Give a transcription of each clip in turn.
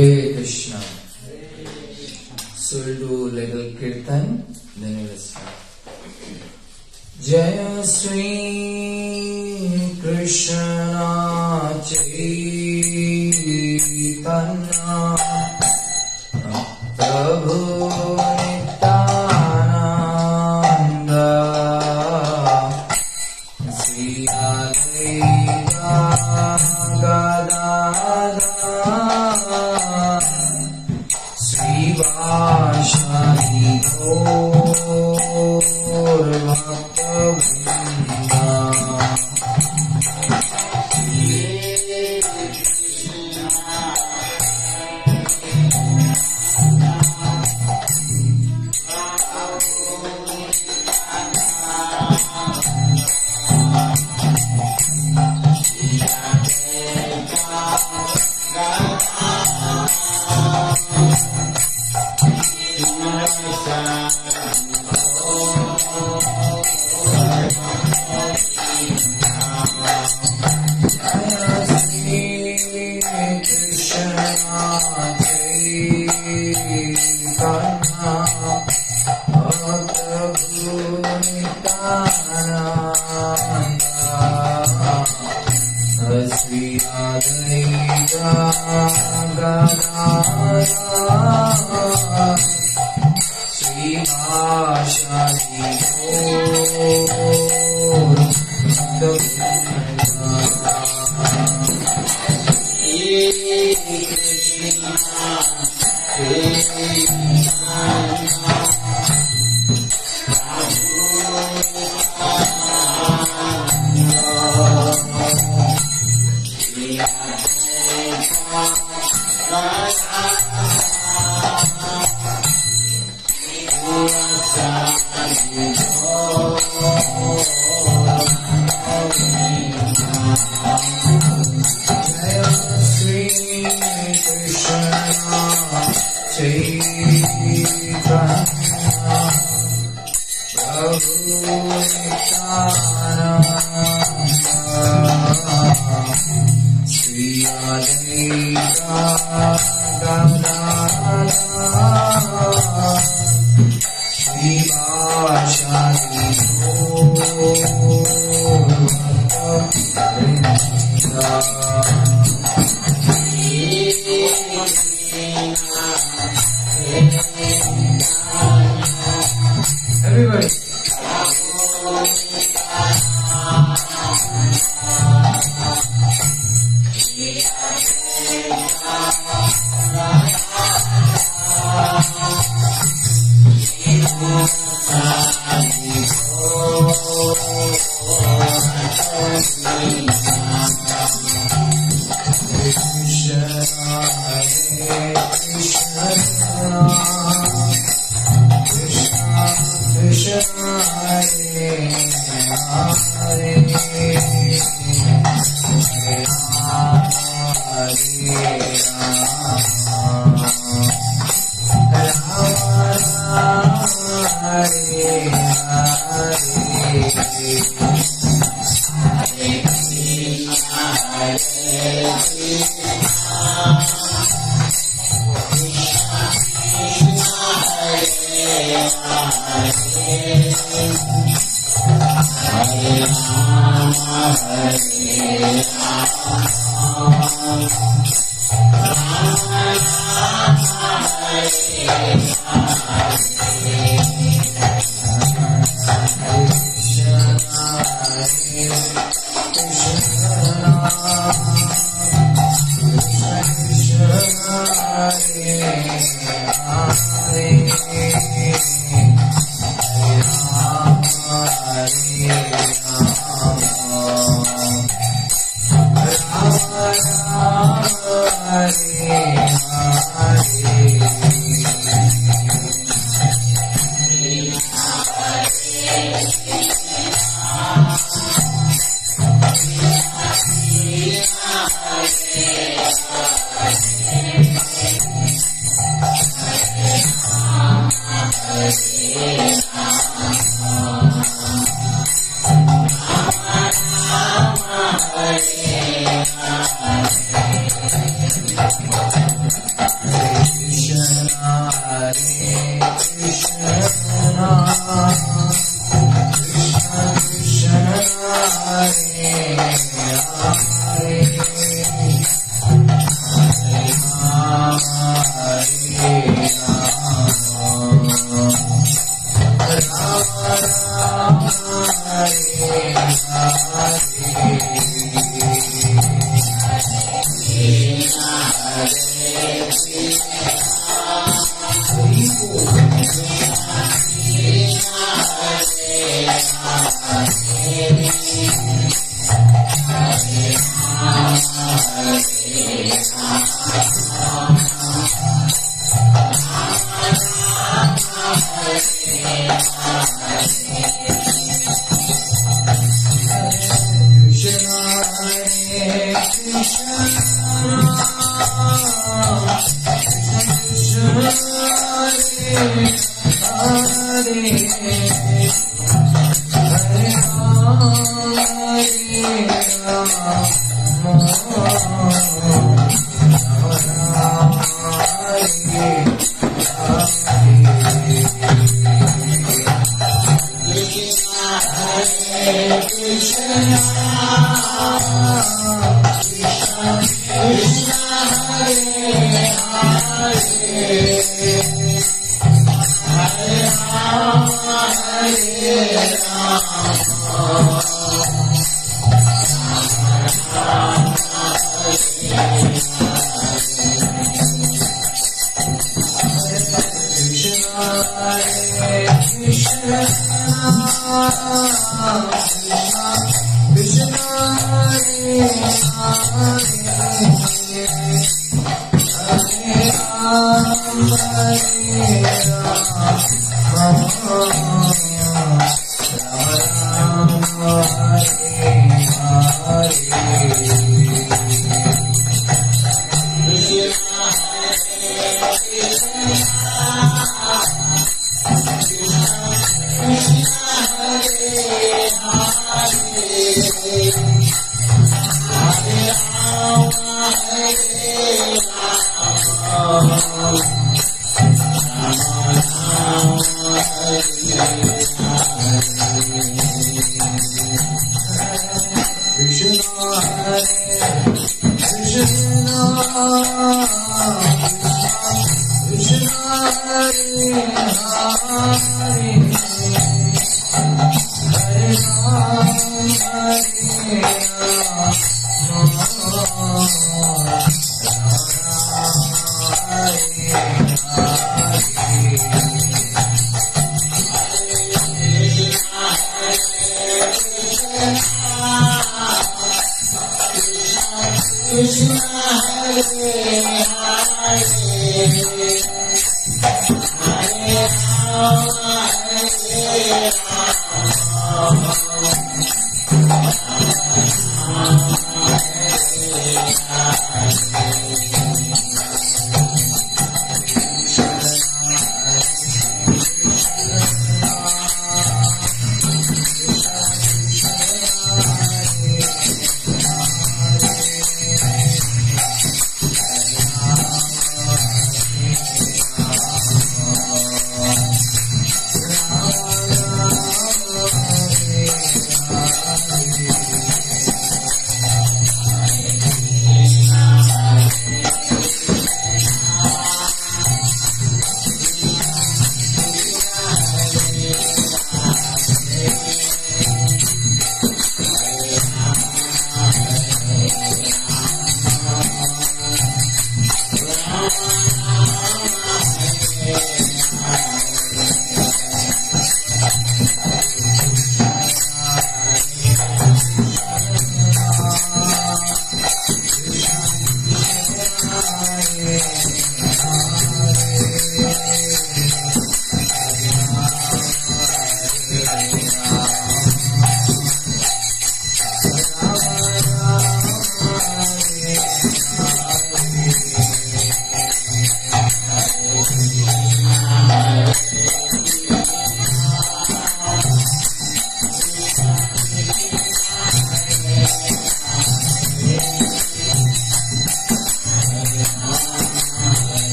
Hare Krishna. So we'll do little kirtan, then we'll start. Jaya Sri Krishna Chaitanya Prabhu Nityananda Sri Advaita Gadadhara Srivasadi Gaur Bhakta-vrinda.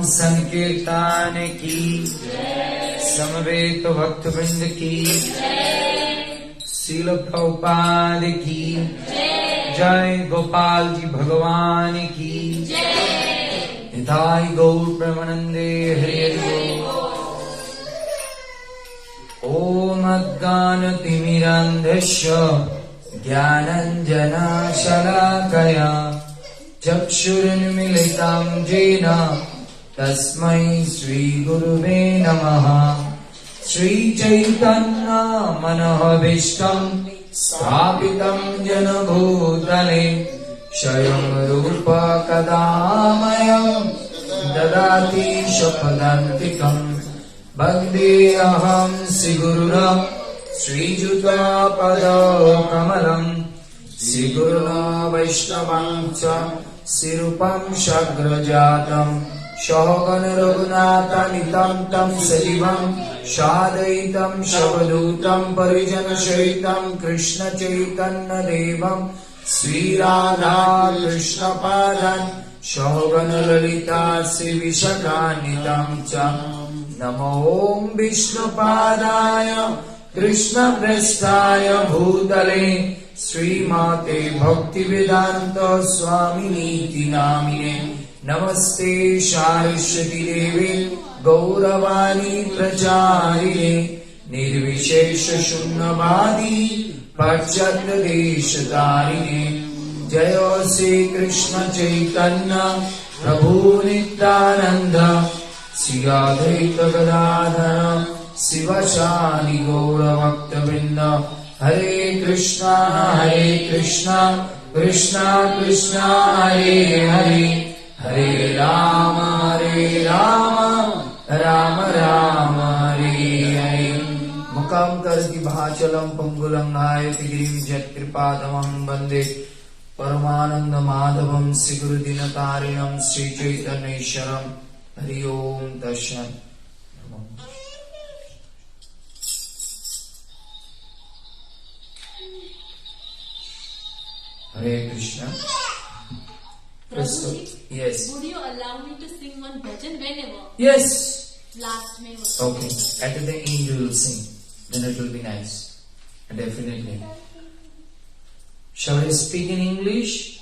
संकीर्तन की समवेत भक्त वृंद की श्रील प्रभुपाद की जय गोपाल जी भगवान की निताई गौर प्रेमानंदे हरे ओम अज्ञानतिमिरान्धस्य ज्ञानाञ्जनशलाकया चक्षुरुन्मीलितं येन तस्मै श्रीगुरुवे नमः। श्रीचैतन्य मनोभीष्टं स्थापितं जनभूतले स्वयं रूप कदा मह्यं ददाति स्वपदान्तिकम्। वन्देऽहं श्रीगुरुं श्रीयुतापदकमलम् श्रीगुरुं वैष्णवं च श्रीरूपं साग्रजातम् सहगण रघुनाथान्वितं तं सजीवं साद्वैतं सावधूतं परिजनसहितं कृष्णचैतन्यदेवं श्रीराधा कृष्णपादान् सहगण ललिता श्रीविशाखान्वितं च नमो विष्णुपादाय कृष्णप्रेष्ठाय भूतले श्रीमते भक्तिवेदान्त स्वामिनीति नामिने नमस्ते सारस्वती देवी गौरवाणी प्रचारिणे निर्विशेष शून्यवादी पाश्चात्य देशतारिणे जय श्री कृष्ण चैतन्य प्रभु नित्यानंद श्री अद्वैत गदाधर शिवशानि गौर भक्तवृंद हरे कृष्णा कृष्णा कृष्णा हरे हरे हरे राम राम राम हरे हरे। मुखं करोति भाचलं पंगुलं नायति गिरिं यत्कृपातमहं वन्दे परमानंद माधवं श्रीगुरुदीनतारिणं श्रीचैतन्येश्वरं। हरि ओम दर्शन। Hare Krishna. Prabhu, yes. Would you allow me to sing one bhajan whenever? Yes. Last May was Okay. At the end you will sing. Then it will be nice. Definitely. Shall I speak in English?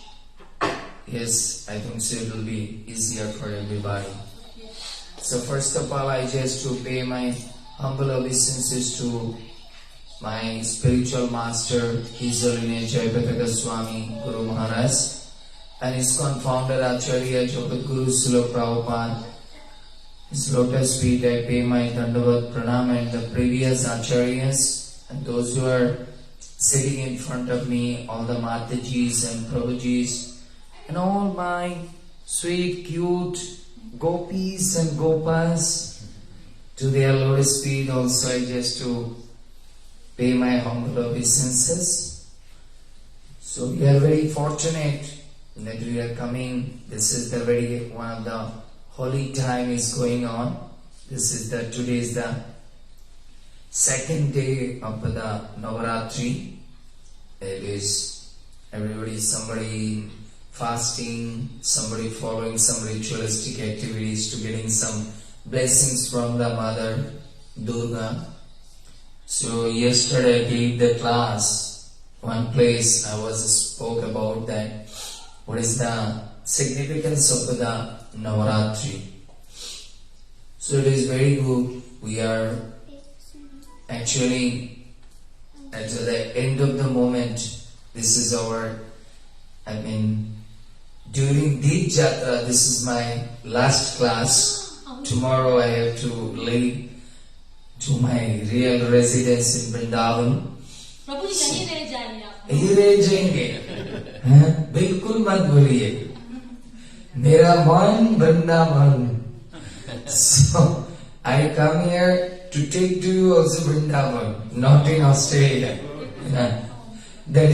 Yes, I think so. It will be easier for everybody. So first of all, I just to pay my humble obeisances to my spiritual master, His Holiness Jayapataka Swami Guru Maharaj, and his founder Acharya Jagadguru Srila Prabhupada. His lotus feet I pay my Dandavat Pranam, and the previous Acharyas and those who are sitting in front of me, all the Matajis and Prabhujis, and all my sweet, cute gopis and gopas. To their lotus feet also I just to pay my humble obeisances. So we are very fortunate that we are coming. This is the very one of the holy time is going on. Today is the second day of the Navaratri. It is somebody fasting, somebody following some ritualistic activities to getting some blessings from the Mother Durga. So yesterday I gave the class one place I spoke about that. What is the significance of the Navaratri? So it is very good. We are actually at the end of the moment. This is our, during Deep Jatra, this is my last class. Tomorrow I have to leave to my real residence in Vrindavan. प्रभु जी यहीं रह जाएंगे आप? यहीं रह जाएंगे, बिल्कुल मत बोलिए, मेरा मन Vrindavan. So I come here to take to you also Vrindavan, not in Australia. That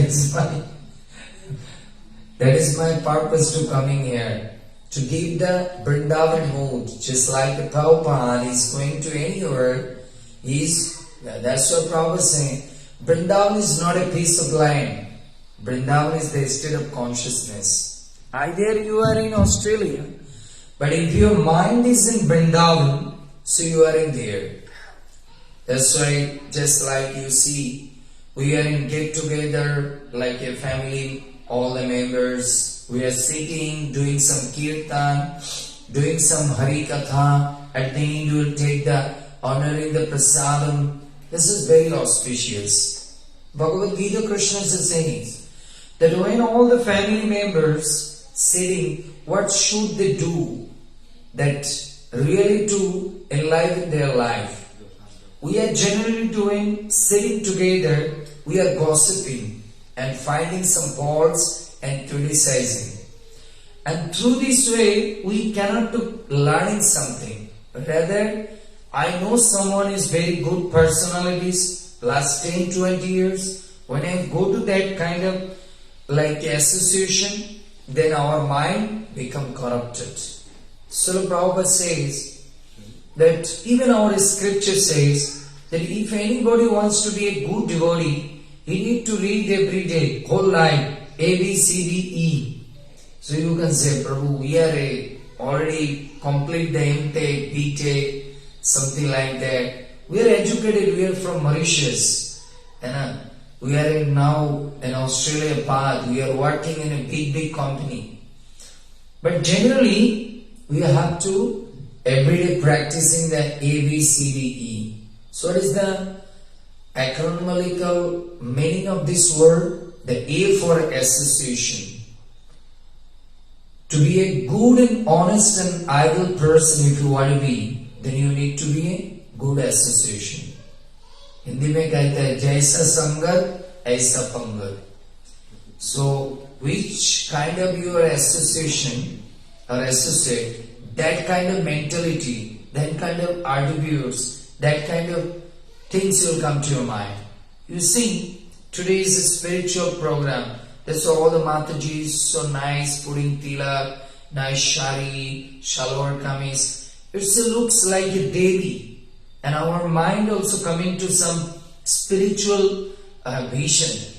is my purpose to coming here, to give the Vrindavan mood, just like the Prabhupada is going to anywhere. That's what Prabhupada is saying. Vrindavan is not a piece of land. Vrindavan is the state of consciousness. Either you are in Australia, but if your mind is in Vrindavan, so you are in there. That's why, just like you see, we are in get together like a family, all the members. We are sitting, doing some kirtan, doing some Hari Katha. At the end, we will take the honoring the prasadam. This is very auspicious. Bhagavad Gita Krishna is saying that when all the family members sitting, what should they do? That really to enliven their life. We are generally doing, sitting together, we are gossiping and finding some faults and criticizing. And through this way, we cannot do learning something. Rather, I know someone is very good personalities, last 10, 20 years. When I go to that kind of like association, then our mind become corrupted. So Prabhupada says that even our scripture says that if anybody wants to be a good devotee, he need to read every day, whole life, A, B, C, D, E. So you can say, Prabhu, we are already complete the M.Tech, B.Tech, something like that. We are educated, we are from Mauritius. And we are now in Australia, Perth. We are working in a big company. But generally, we have to everyday practicing the A, B, C, D, E. So what is the acronymical meaning of this word? The A for association. To be a good and honest and ideal person, if you want to be, then you need to be a good association. Hindi में कहते हैं जैसा संगत ऐसा पंगत. So which kind of your association or associate, that kind of mentality, that kind of attributes, that kind of things will come to your mind. You see, today is a spiritual program. That's all the Matajis so nice, putting tilak, nice shari, shalwar kameez. It looks like a Devi. And our mind also coming to some spiritual vision.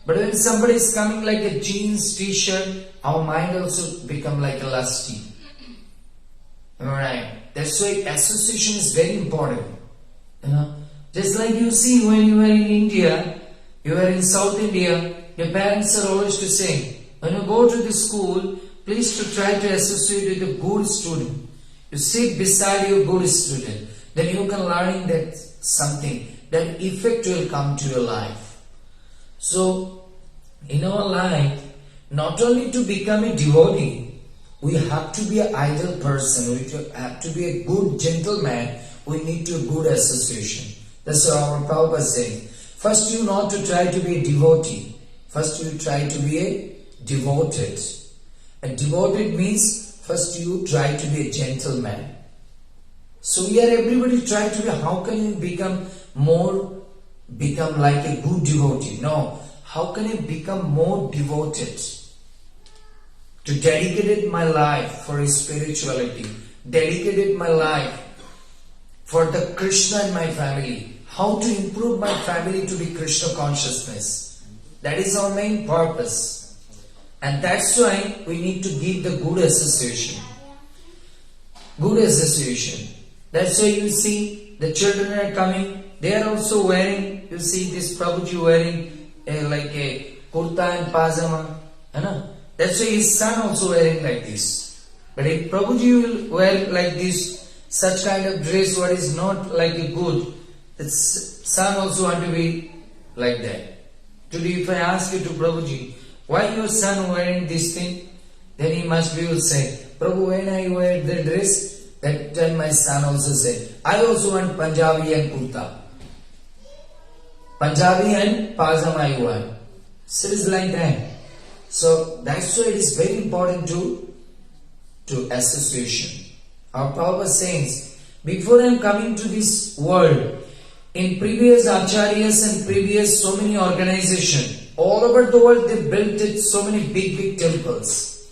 But when somebody is coming like a jeans, t-shirt, our mind also become like a lusty. Alright. That's why association is very important. Just like you see when you are in India, you are in South India, your parents are always to say, when you go to the school, please to try to associate with a good student. You sit beside your good student. Then you can learn that something, that effect will come to your life. So, in our life, not only to become a devotee, we have to be an ideal person, we have to be a good gentleman, we need to good association. That's what our Prabhupada is saying. First you not to try to be a devotee, first you try to be a devoted. And devoted means first you try to be a gentleman. So we are everybody trying to be, how can you become like a good devotee? No, how can I become more devoted? To dedicate my life for spirituality, dedicate my life for the Krishna and my family. How to improve my family to be Krishna consciousness. That is our main purpose. And that's why we need to give the good association. Good association. That's why you see the children are coming, they are also wearing, you see this Prabhuji wearing like a kurta and pajama, that's why his son also wearing like this. But if Prabhuji will wear like this, such kind of dress, what is not like a good, its son also want to be like that. Today, if I ask you to Prabhuji, why your son wearing this thing? Then he must be will say, Prabhu, when I wear the dress, that time my son also said, I also want Punjabi and kurta. Punjabi and pajama I want. So it's like that. So that's why it is very important to association. Our Prabhupada says, before I am coming to this world, in previous acharyas and previous so many organizations, all over the world they built it so many big temples.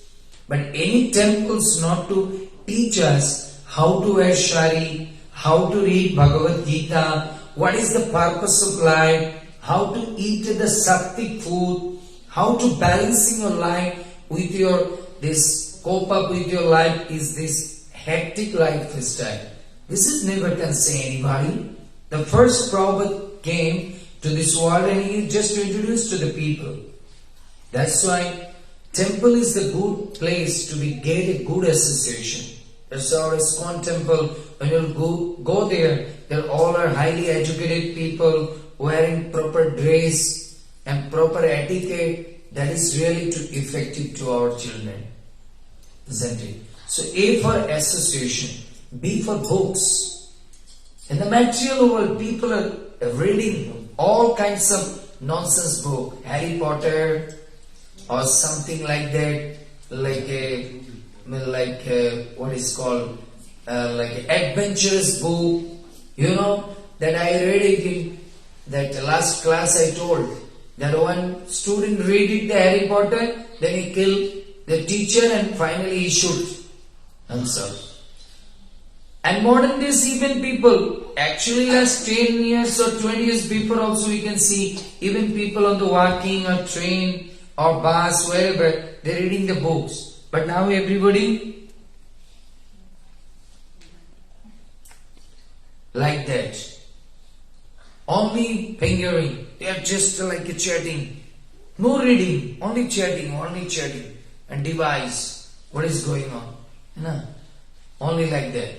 But any temples not to teach us how to wear shari, how to read Bhagavad Gita, what is the purpose of life, how to eat the sattvic food, how to balancing your life with your, this cope up with your life is this hectic lifestyle. This is never can say anybody. The first Prabhupada came to this world and he just introduced to the people. That's why temple is the good place to get a good association. That's our ISKCON temple. When you go there, they all are highly educated people wearing proper dress and proper etiquette. That is really too effective to our children, isn't it? So A for association, B for books. In the material world, people are reading all kinds of nonsense book, Harry Potter or something like that, like what is called like an adventurous book. That I read it in that last class. I told that one student read it, the Harry Potter, then he killed the teacher and finally he shoot himself. And modern days even people, actually last 10 years or 20 years before also we can see even people on the walking or train or bus, wherever, they're reading the books. But now everybody like that. Only fingering. They are just like a chatting. No reading, only chatting. And device. What is going on? Only like that.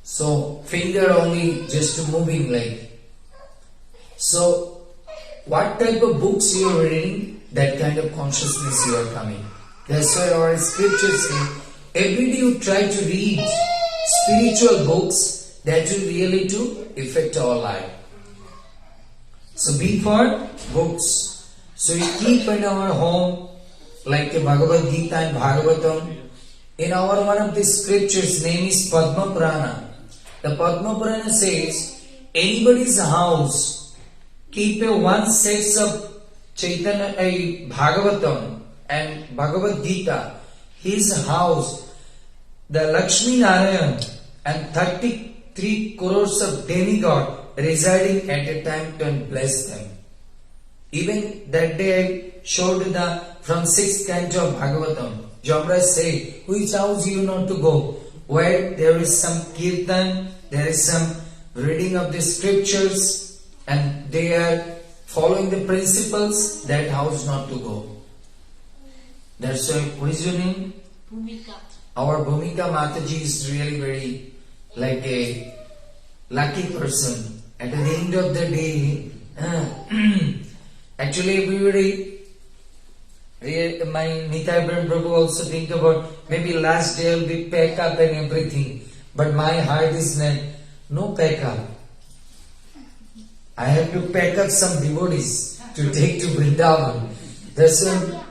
So finger only just moving like. So what type of books you are reading, that kind of consciousness you are coming. That's why our scriptures say, every day you try to read spiritual books that will really to affect our life. So B for books. So we keep in our home like the Bhagavad Gita and Bhagavatam. In our one of the scriptures, name is Padma Purana. The Padma Purana says, anybody's house, keep a one set of Chaitanya, Bhagavatam and Bhagavad Gita. His house, the Lakshmi Narayan and 33 crores of demigod residing at a time to bless them. Even that day I showed from 6th canto of Bhagavatam. Jamraj say, which house you not to go? Where there is some kirtan, there is some reading of the scriptures and they are following the principles, that house not to go. That's why, what is your name? Bhumika. Our Bhumika Mataji is really very like a lucky person. At the end of the day, actually everybody, my Nitai Prabhu also think about maybe last day will be pack up and everything. But my heart is no pack up. I have to pack up some devotees to take to Vrindavan. That's why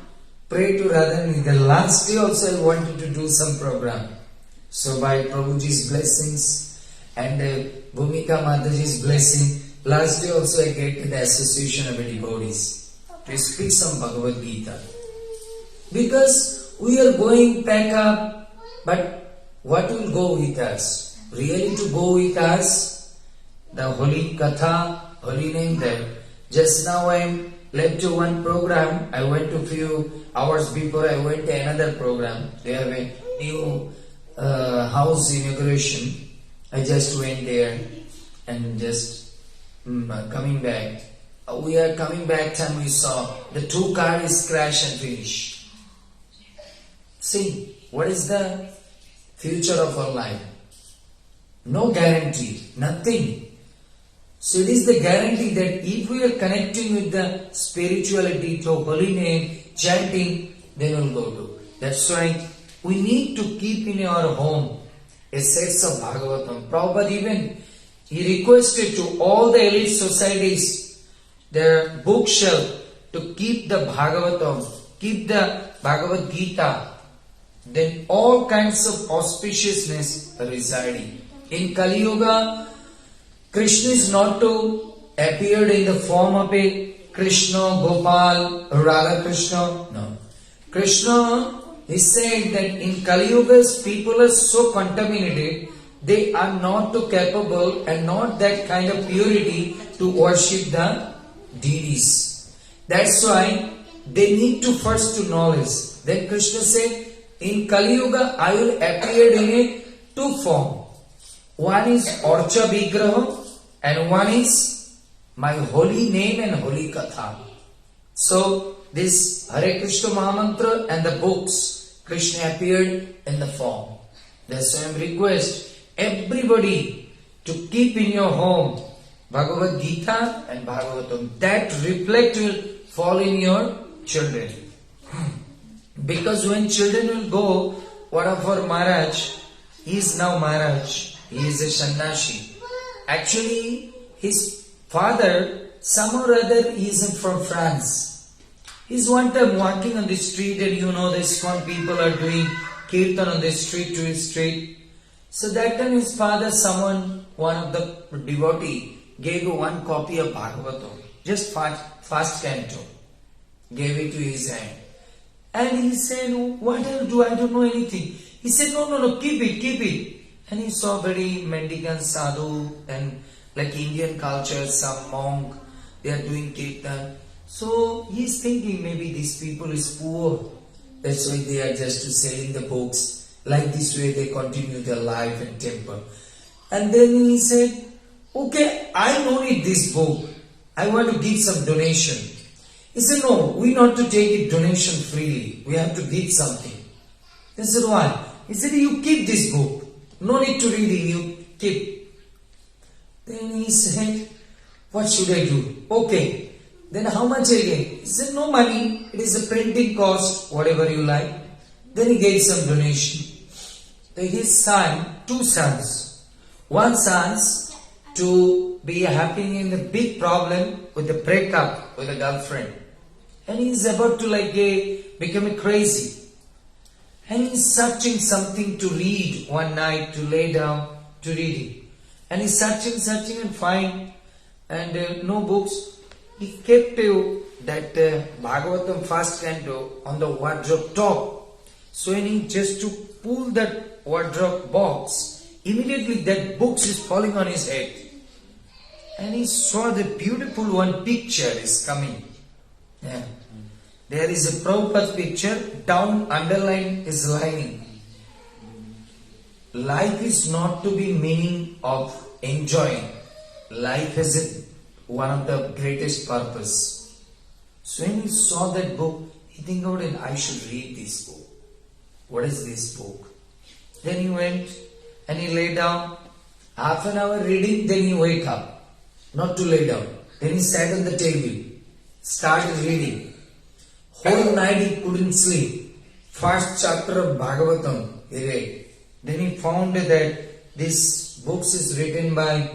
pray to Radharani. The last day also I wanted to do some program. So by Prabhuji's blessings and Bhumika Mataji's blessing, last day also I get to the association of devotees to speak some Bhagavad Gita. Because we are going back up, but what will go with us? Really to go with us? The holy Katha, holy name there. Just now I am led to one program. I went to few hours before I went to another program. They have a new house inauguration. I just went there and just coming back. we are coming back and we saw the two cars crash and finish. See, what is the future of our life? No guarantee, nothing. So it is the guarantee that if we are connecting with the spirituality through holy name, chanting, then we'll go to. That's why we need to keep in our home a set of Bhagavatam. Prabhupada even, he requested to all the elite societies, their bookshelf, to keep the Bhagavatam, keep the Bhagavad Gita. Then all kinds of auspiciousness residing. In Kali Yuga, Krishna is not to appear in the form of a Krishna, Gopal, Radha Krishna. No. Krishna is saying that in Kali Yuga, people are so contaminated, they are not too capable and not that kind of purity to worship the deities. That's why they need to first to knowledge. Then Krishna said, in Kali Yuga, I will appear in a two form. One is Orcha Vigraha and one is my holy name and holy Katha. So, this Hare Krishna Mahamantra and the books, Krishna appeared in the form. That's why I request everybody to keep in your home Bhagavad Gita and Bhagavatam. That reflect will fall in your children. Because when children will go, one of our Maharaj, he is now Maharaj, he is a Sannyasi. Actually, his father, some or other, he is from France. He's one time walking on the street and the ISKCON people are doing kirtan on the street to his street. So that time his father, one of the devotee, gave one copy of Bhagavatam, just first canto, gave it to his hand. And he said, what I'll do? I don't know anything. He said, no, keep it. And he saw very mendicant sadhu and like Indian culture, some monk, they are doing kirtan. So he's thinking maybe these people is poor. That's why they are just selling the books. Like this way they continue their life in temple. And then he said, okay, I don't need this book. I want to give some donation. He said, no, we not to take it donation freely. We have to give something. He said, why? He said, you keep this book. No need to read it, you keep. Then he said, what should I do? Okay. Then how much again? He said, no money. It is a printing cost, whatever you like. Then he gave some donation. Then his son, two sons. One son to be happy in a big problem with a breakup with a girlfriend. And he is about to become crazy. And he is searching something to read one night, to lay down, to read it. And he is searching and find, and no books. He kept that Bhagavatam first canto on the wardrobe top. So when he just to pull that wardrobe box, immediately that book is falling on his head. And he saw the beautiful one picture is coming. Yeah. There is a Prabhupada picture, down underline is lining. Life is not to be meaning of enjoying. Life has one of the greatest purpose. So when he saw that book, he think about it, I should read this book. What is this book? Then he went and he lay down. Half an hour reading, then he wake up. Not to lay down. Then he sat on the table, started reading. Whole night he couldn't sleep. First chapter of Bhagavatam he read. Then he found that this book is written by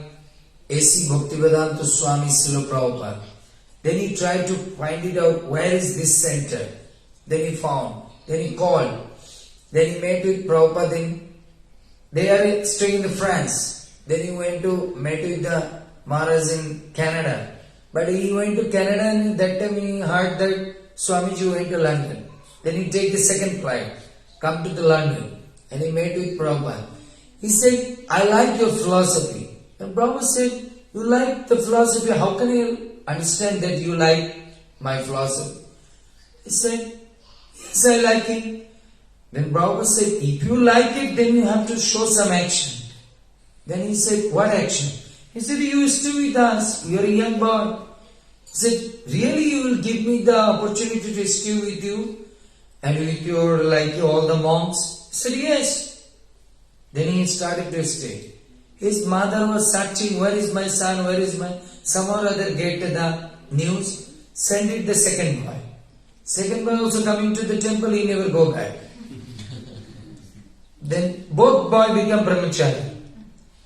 A.C. Bhaktivedanta Swami Srila Prabhupada. Then he tried to find it out, where is this center? Then he found. Then he called. Then he met with Prabhupada. Then they are staying in France. Then he went to meet with the Maharaj in Canada. But he went to Canada and that time he heard that Swamiji went to London. Then he take the second flight, come to the London, and he met with Prabhupada. He said, I like your philosophy. And Prabhupada said, you like the philosophy, how can I understand that you like my philosophy? He said, yes, I like it. Then Prabhupada said, if you like it, then you have to show some action. Then he said, what action? He said, you used to be with us, you are a young boy. He said, really you will give me the opportunity to stay with you and with your, like all the monks? He said, yes. Then he started to stay. His mother was searching, where is my son, where is my... Somehow or other get the news, send it the second boy. Second boy also coming to the temple, he never go back. Then both boy become brahmachari.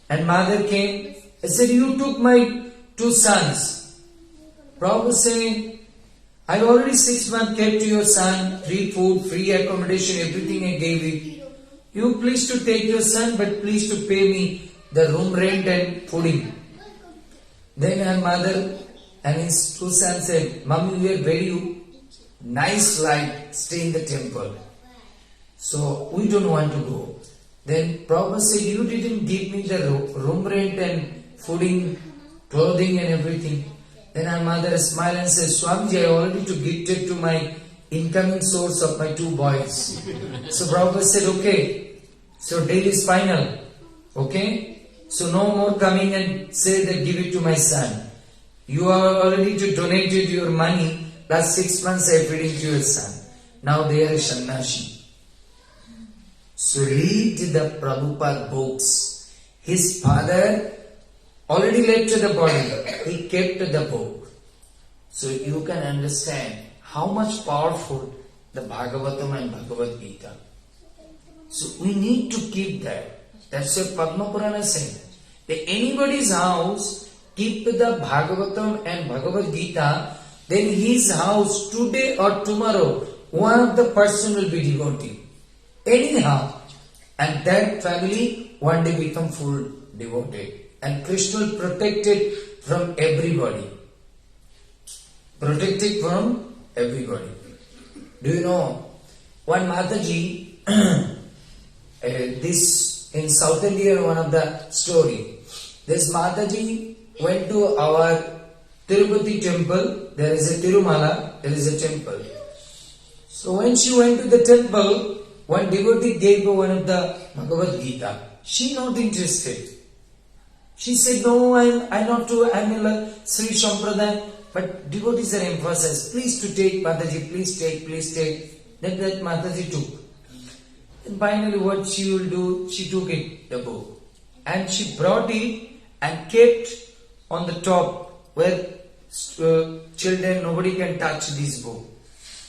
And mother came, I said, you took my 2 sons. Prabhupada saying, I already 6 months kept your son, free food, free accommodation, everything I gave it. You please to take your son, but please to pay me the room rent and fooding. Then her mother and his 2 sons said, Mommy, we are very nice life, stay in the temple. So we don't want to go. Then Prabhupada said, you didn't give me the room rent and fooding, clothing and everything. Then her mother smiled and said, Swamiji, I already gifted to my incoming source of my 2 boys. So Prabhupada said, okay. So deal is final. Okay. So no more coming and say that give it to my son. You are already donated your money. Last 6 months I feeding to your son. Now they are Shannashi. So read the Prabhupada books. His father already left the body. He kept the book. So you can understand how much powerful the Bhagavatam and Bhagavad Gita. So we need to keep that. That's what Padma Purana saying. That anybody's house keep the Bhagavatam and Bhagavad Gita, then his house today or tomorrow, one of the person will be devotee. Anyhow. And that family one day become full devoted. And Krishna will protect it from everybody. Protect it from everybody. Do you know, one Mataji, this in South India, one of the story. This Mataji went to our Tirupati temple. There is a Tirumala, there is a temple. So when she went to the temple, one devotee gave her one of the Bhagavad Gita. She not interested. She said, no, I'm not to, I'm a Sri Sampradaya. But devotees are emphasized, please to take, Mataji, please take. Then that Mataji took. And finally what she will do, she took it, the book. And she brought it and kept on the top where children, nobody can touch this book.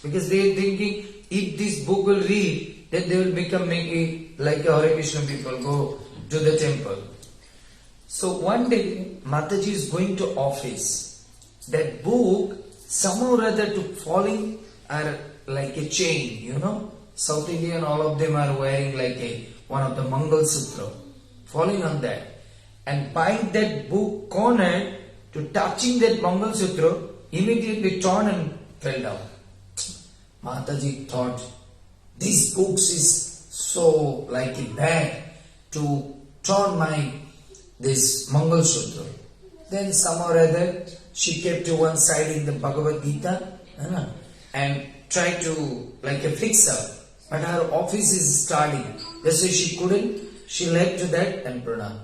Because they are thinking, if this book will read, then they will become like a Hare Krishna people, go to the temple. So one day, Mataji is going to office. That book, somehow or other to falling are like a chain, you know. South Indian, all of them are wearing like one of the Mangal Sutra, falling on that. And by that book corner, to touching that Mangal Sutra, immediately torn and fell down. Mataji thought, these books is so like a bad to torn this Mangal Sutra. Then somehow or other, she kept to one side in the Bhagavad Gita and tried to like a fix her. But her office is starting. That's why she couldn't. She left that and pranam.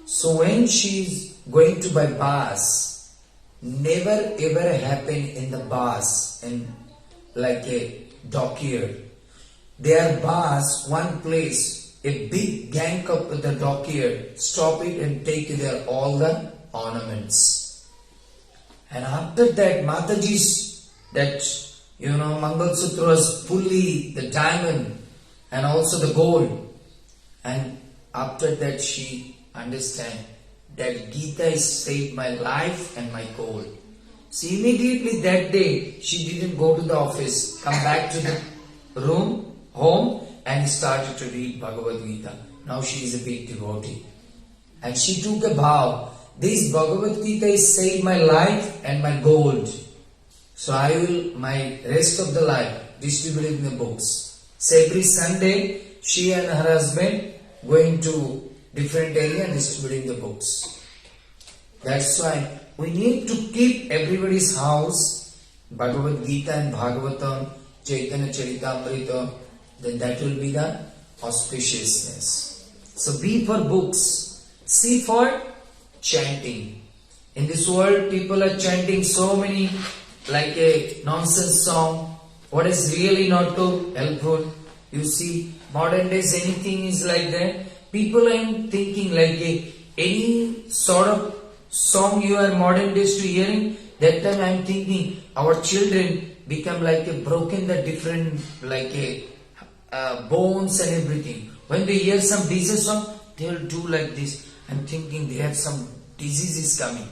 So when she is going to buy bus, never ever happen in the bus in like a dockyard. Their bus, one place, a big gang up with the dockyard, stop it and take their all the ornaments. And after that, Mataji's, Mangal Sutra was fully the diamond and also the gold. And after that, she understand that Gita has saved my life and my gold. So immediately that day, she didn't go to the office, come back to the home, and started to read Bhagavad Gita. Now she is a big devotee. And she took a vow. This Bhagavad Gita has saved my life and my gold. So I will, my rest of the life, distributing the books. So every Sunday, she and her husband going to different area and distributing the books. That's why we need to keep everybody's house, Bhagavad Gita and Bhagavatam, Chaitanya Charitamrita, then that will be the auspiciousness. So B for books, C for chanting. In this world, people are chanting so many like a nonsense song. What is really not too helpful? You see, modern days anything is like that. People are thinking like any sort of song you are modern days to hearing. That time I am thinking our children become like a broken the different like a bones and everything. When they hear some disease song, they will do like this. I'm thinking they have some diseases coming.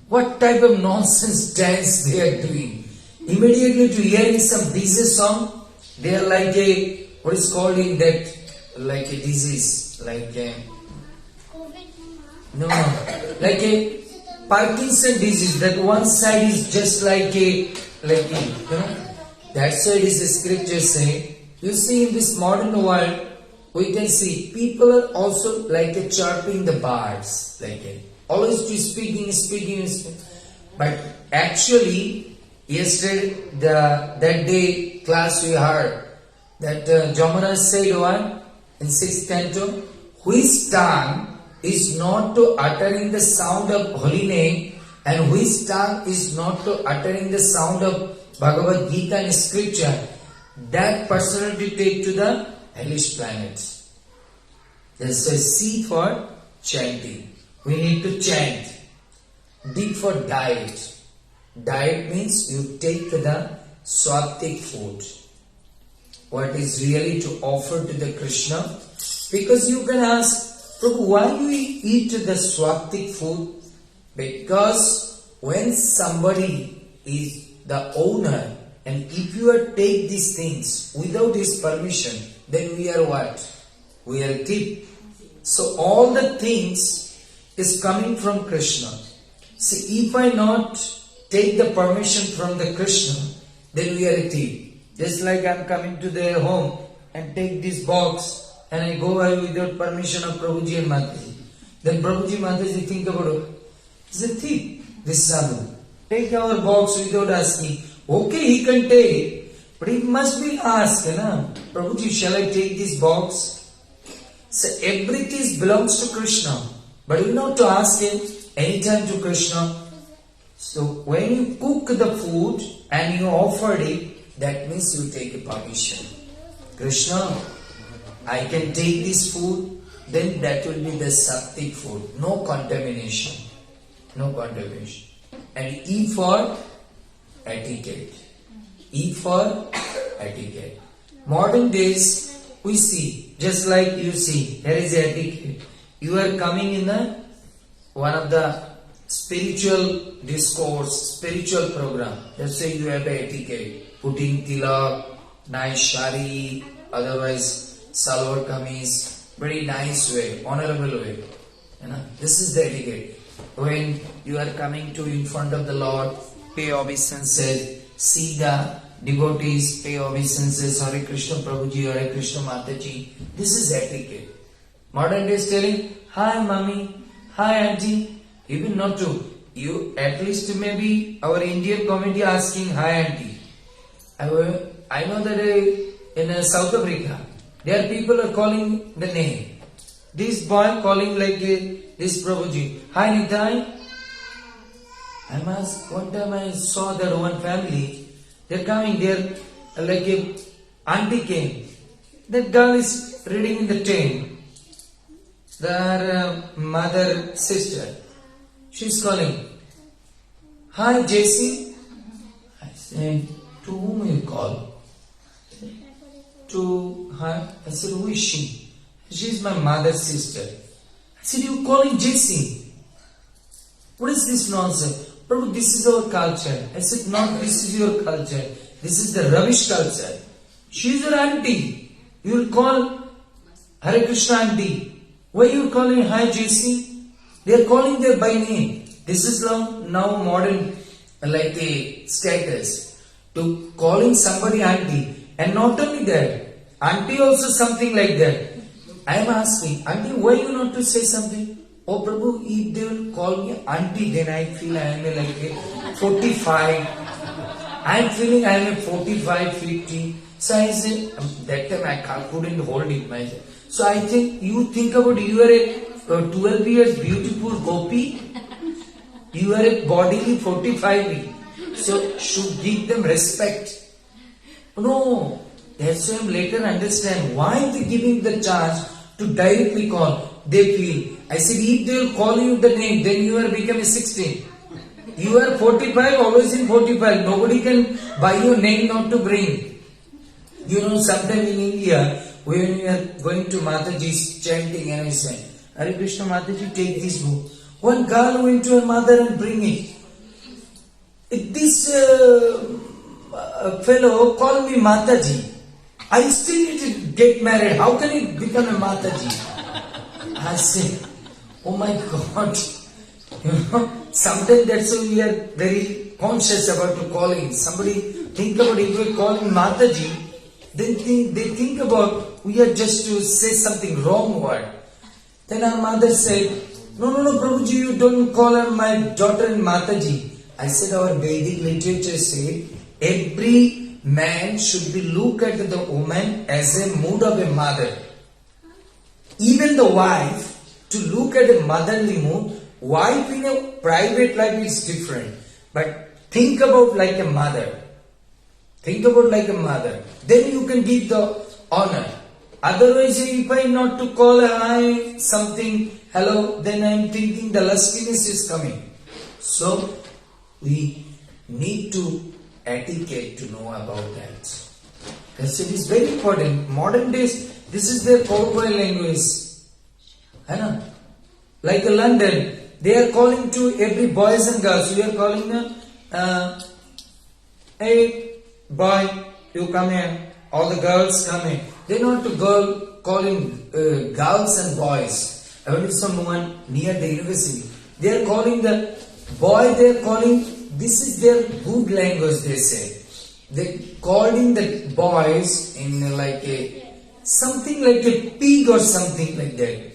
What type of nonsense dance they are doing? Immediately to hearing some disease song, they are like a what is called in that like a disease like a no like a Parkinson disease. That one side is just like a that side is the scripture saying. You see in this modern world, we can see people are also like a chirping the birds, like a always to speaking. But actually, yesterday that day class we heard that Jamuna said one in 6th canto, whose tongue is not to uttering the sound of holy name, and whose tongue is not to uttering the sound of Bhagavad Gita and scripture, that personality take to the hellish planets. There's a C for chanting. We need to chant. D for diet. Diet means you take the swatik food. What is really to offer to the Krishna? Because you can ask, Prabhu, why do we eat the swatik food? Because when somebody is the owner, and if you are take these things without his permission, then we are what? We are a thief. So all the things is coming from Krishna. See, if I not take the permission from the Krishna, then we are a thief. Just like I am coming to their home and take this box and I go away without permission of Prabhuji and Mataji. Then Prabhuji and Mataji think about it. He's a thief, this sadhu. Take our box without asking. Okay, he can take, but it must be asked, Prabhuji, shall I take this box? So everything belongs to Krishna. But you know to ask him anytime to Krishna. So when you cook the food and you offer it, that means you take a permission. Krishna, I can take this food, then that will be the sattvic food. No contamination. No contamination. And E for etiquette. E for etiquette. Modern days we see, just like you see, here is etiquette. You are coming in one of the spiritual discourse, spiritual program. Let's say you have a etiquette, putting tilak, nice shari, otherwise salwar kameez, very nice way, honorable way. This is the etiquette. When you are coming to in front of the Lord, pay obeisances, see the devotees, pay obeisances, Hare Krishna Prabhuji, Hare Krishna Mataji. This is etiquette. Modern days telling, hi mommy, hi auntie. Even not to you, at least maybe our Indian community asking hi auntie. I know that in South Africa, there people are calling the name. This boy calling like this Prabhuji, hi Nitai. One time I saw that one family, they're coming there like a auntie came. That girl is reading in the tent. Their mother, sister, she's calling, hi JC. I said, to whom you call? To her. I said, who is she? She's my mother's sister. I said, you calling JC? What is this nonsense? Prabhu, this is our culture. I said, not this is your culture. This is the rubbish culture. She is your auntie. You will call Hare Krishna auntie. Why you calling hi JC? They are calling their by name. This is now modern like a status. To calling somebody auntie. And not only that, auntie also something like that. I am asking, auntie, why you not to say something? Oh Prabhu, if they will call me auntie, then I feel I am like a 45. I am feeling I am a 45, 50. So I said, that time I couldn't hold it myself. So I think, you think about you are a 12 years beautiful gopi. You are a bodily 45, so should give them respect. No, that's why I later understand why they giving the charge to directly call. They feel. I said, if they will call you the name, then you are becoming 16. You are 45, always in 45. Nobody can buy your name not to bring. You know, sometime in India, when we are going to Mataji's chanting and I say, Hare Krishna Mataji, take this book. One girl went to her mother and bring it. This fellow called me Mataji. I still need to get married. How can it become a Mataji? I say, oh my God. You know, sometimes that's why we are very conscious about to calling. Somebody think about if we are calling Mataji, then they think about we are just to say something wrong word. Then our mother said, no, Prabhuji, you don't call her my daughter in Mataji. I said our Vedic literature said every man should be look at the woman as a mood of a mother. Even the wife to look at a motherly mood. Wife in a private life is different. But think about like a mother. Think about like a mother. Then you can give the honor. Otherwise, if I not to call a hi something, hello, then I am thinking the lustiness is coming. So, we need to etiquette to know about that. Because it is very important. Modern days, this is their cowboy language. I know. Like London, they are calling to every boys and girls. We are calling them, hey boy, you come here. All the girls come here. They not to calling girls and boys. I went to someone near the university. They are calling the boy. They are calling. This is their good language. They say they calling the boys in like a something like a pig or something like that.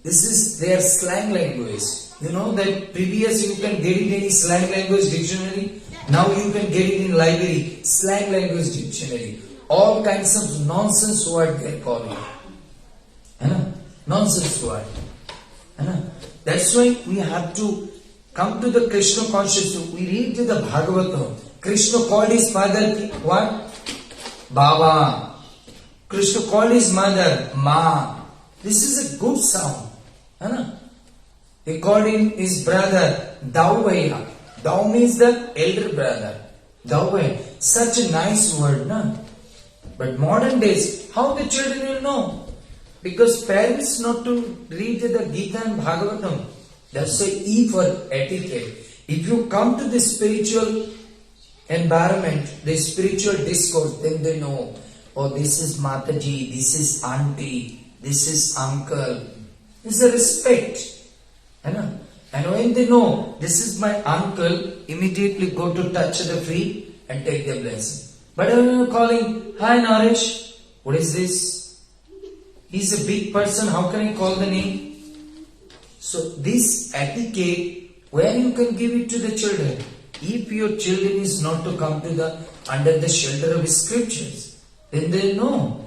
This is their slang language. You know that previous you can get it in any slang language dictionary. Now you can get it in library, slang language dictionary. All kinds of nonsense word they are calling. Nonsense word. That's why we have to come to the Krishna consciousness. We read to the Bhagavatam. Krishna called his father what? Baba. Krishna called his mother Ma. This is a good sound. He called him his brother Dauvaya. Dau means the elder brother. Dauvaya. Such a nice word, na? But modern days, how the children will know? Because parents not to read the Gita and Bhagavatam. That's why E for etiquette. If you come to the spiritual environment, the spiritual discourse, then they know, oh, this is Mataji, this is auntie, this is uncle. It's a respect. And when they know, this is my uncle, immediately go to touch the feet and take the blessing. But when you are calling, hi Naresh, what is this? He's a big person, how can I call the name? So this etiquette, where you can give it to the children. If your children is not to come to the under the shelter of scriptures, then they know.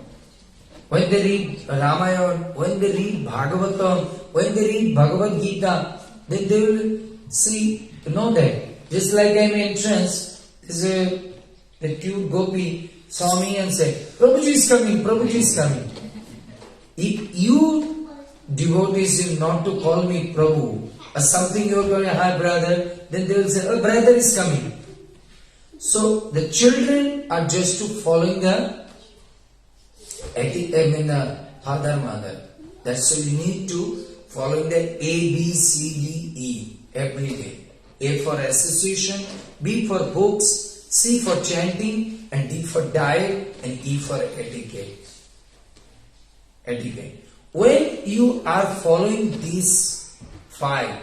When they read Ramayana, when they read Bhagavatam, when they read Bhagavad Gita, then they will see, know that. Just like I'm entrance, the cute gopi saw me and said, Prabhuji is coming, Prabhuji is coming. If you devotees not to call me Prabhu, or something you are going to hi brother, then they will say, oh, brother is coming. So the children are just to following the father, mother. That's why you need to follow the A, B, C, D, E every day. A for association, B for books, C for chanting, and D for diet, and E for etiquette. Etiquette. When you are following these five,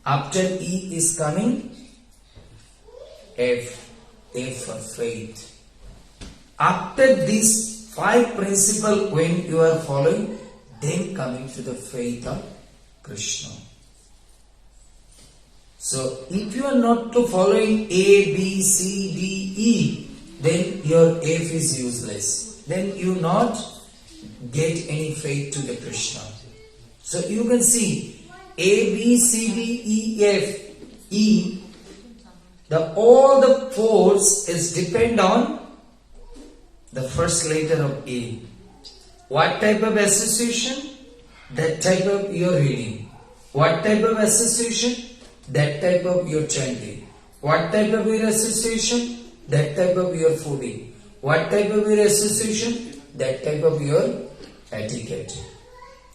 after E is coming, F for faith. After these five principles, when you are following, then coming to the faith of Krishna. So, if you are not to following A, B, C, D, E, then your F is useless. Then you not get any faith to the Krishna. So you can see A, B, C, D, E, F, E. All the fours is depend on the first letter of A. What type of association? That type of your reading. What type of association? That type of your chanting. What type of your association? That type of your fooding. What type of your association? That type of your etiquette.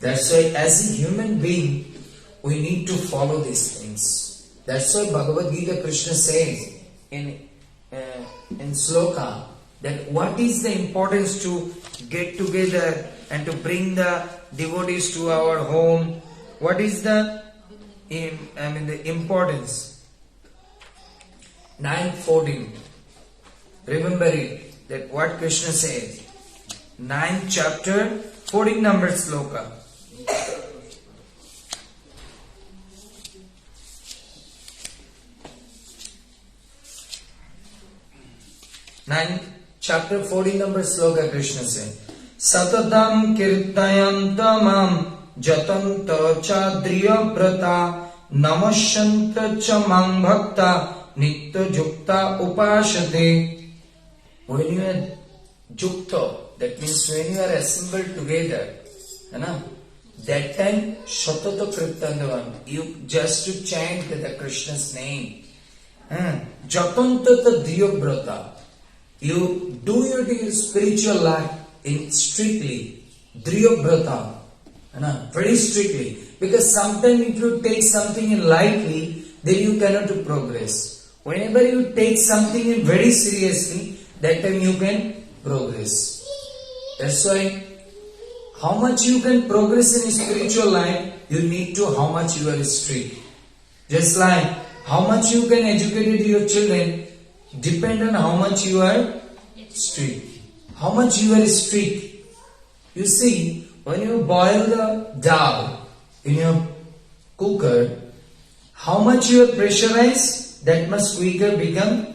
That's why as a human being, we need to follow these things. That's why Bhagavad Gita Krishna says in sloka that what is the importance to get together and to bring the devotees to our home. What is the importance? 9:14. Remember it, that what Krishna says. 9th chapter, 14 number sloka. 9th chapter 14 number sloka Krishna says, Satatam kirtayantamam jatanta chadriya brata namasyanta cha mang bhakta nitya jukta upashate. When you are jukta, that means when you are assembled together, that time shatata kirtandavam, you just to chant the Krishna's name. Jatanta driya brata. You do your spiritual life in strictly, driya brata, very strictly. Because sometimes if you take something in lightly, then you cannot do progress. Whenever you take something in very seriously, that time you can progress. That's why how much you can progress in spiritual life, you need to how much you are strict. Just like how much you can educate your children depend on how much you are strict. How much you are strict. You see, when you boil the dal in your cooker, how much you are pressurized, that much quicker become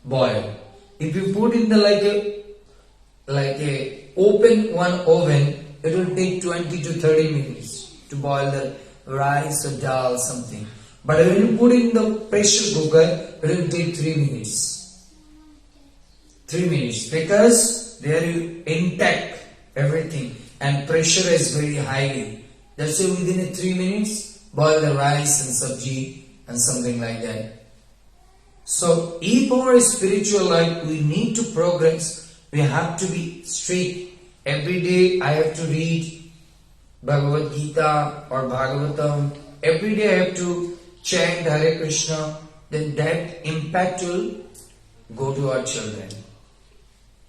boiled. If you put in the like a open one oven, it will take 20 to 30 minutes to boil the rice or dal something. But when you put in the pressure cooker, it will take 3 minutes. 3 minutes, because they are intact everything and pressure is very highly. That's why within 3 minutes boil the rice and sabji and something like that. So if our spiritual life we need to progress, we have to be strict. Every day I have to read Bhagavad Gita or Bhagavatam. Every day I have to chant Hare Krishna. Then that impact will go to our children.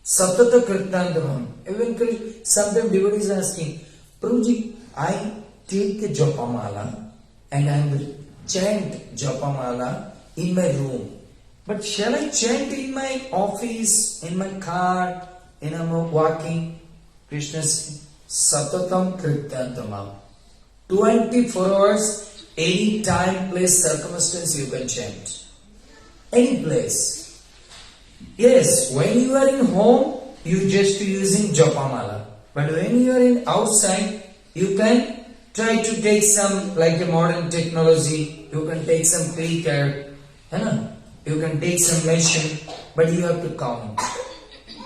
Satata Kirtandavam. Even sometimes devotees are asking, Prabhuji, I take the Japamala and I will chant Japamala in my room. But shall I chant in my office, in my car, in my walking? Krishna says, Satatam Kirtandavam. 24 hours, any time, place, circumstance you can chant. Any place. Yes, when you are in home, you just using Japamala. But when you are in outside, you can try to take some, like a modern technology, you can take some clicker, you can take some machine, but you have to count.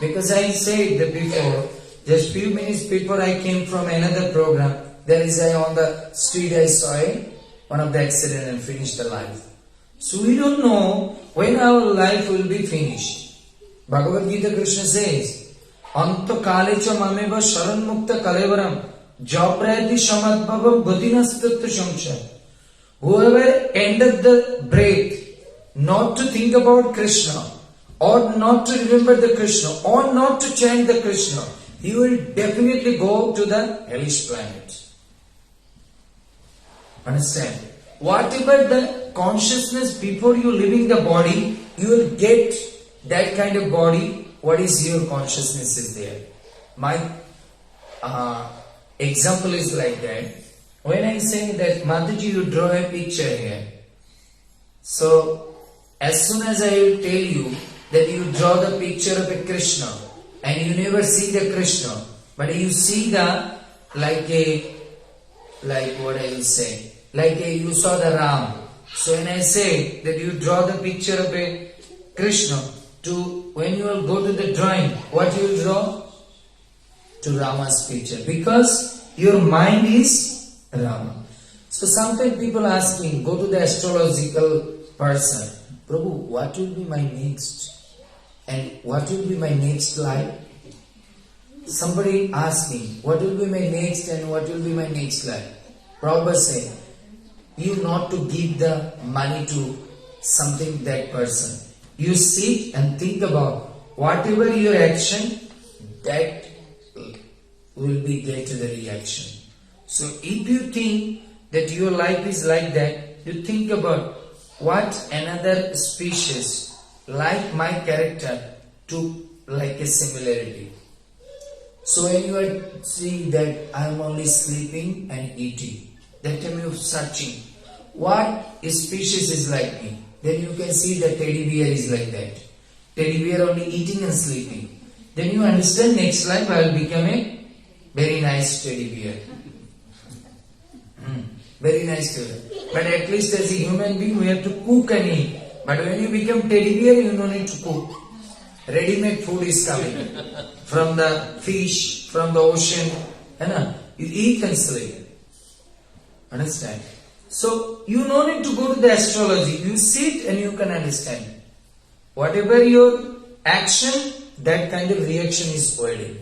Because I said that before, just few minutes before I came from another program, there is on the street I saw one of the accident and finished the life. So we don't know when our life will be finished. Bhagavad Gita Krishna says, Anta kalecha mameva sharan mukta kalevaram japrayati shamadbhavam godinastatta shamsha. Whoever ended the breath not to think about Krishna or not to remember the Krishna or not to chant the Krishna, he will definitely go to the hellish planet. Understand? Whatever the consciousness before you leaving the body, you will get that kind of body. What is your consciousness is there? My example is like that. When I say that Mataji, you draw a picture here. So as soon as I will tell you that you draw the picture of a Krishna and you never see the Krishna, but you see the like a like what I will say, like you saw the Ram. So when I say that you draw the picture of a Krishna, when you will go to the drawing, what you will draw? To Rama's picture, because your mind is Rama. So sometimes people ask me, go to the astrological person, Prabhu, what will be my next? And what will be my next life? Somebody asked me, what will be my next and what will be my next life? Prabhupada said, you not to give the money to something that person. You sit and think about whatever your action, that will be get to the reaction. So if you think that your life is like that, you think about what another species like my character to like a similarity. So when you are seeing that I am only sleeping and eating, that time you are searching what species is like me. Then you can see that teddy bear is like that. Teddy bear only eating and sleeping. Then you understand next life I will become a very nice teddy bear. Very nice teddy bear. But at least as a human being we have to cook and eat. But when you become teddy bear you don't need to cook. Ready-made food is coming from the fish, from the ocean. You eat and sleep. Understand? So you no need to go to the astrology. You sit and you can understand. Whatever your action, that kind of reaction is waiting.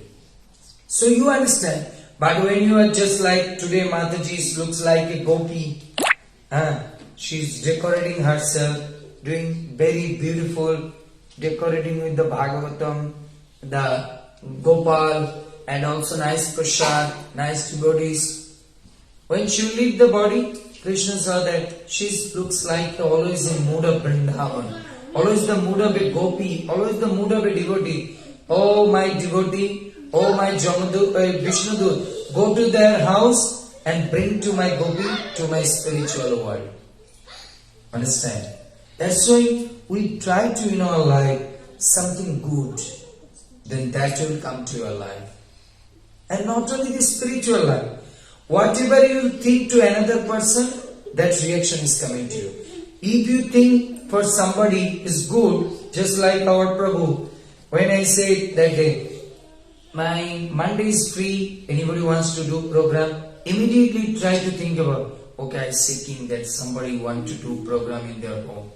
So you understand. But when you are just like today, Mataji looks like a gopi. She's decorating herself, doing very beautiful, decorating with the Bhagavatam, the Gopal, and also nice prasad, nice devotees. When she will leave the body, Krishna saw that she looks like always in mood of Vrindavan, always the mood of a gopi, always the mood of a devotee. Oh my devotee, oh my Vishnudut, go to their house and bring to my gopi to my spiritual world. Understand? That's why we try to in our life something good, then that will come to your life. And not only the spiritual life. Whatever you think to another person, that reaction is coming to you. If you think for somebody is good, just like our Prabhu, when I say that day, my Monday is free, anybody wants to do program, immediately try to think about, okay, I'm seeking that somebody want to do program in their home.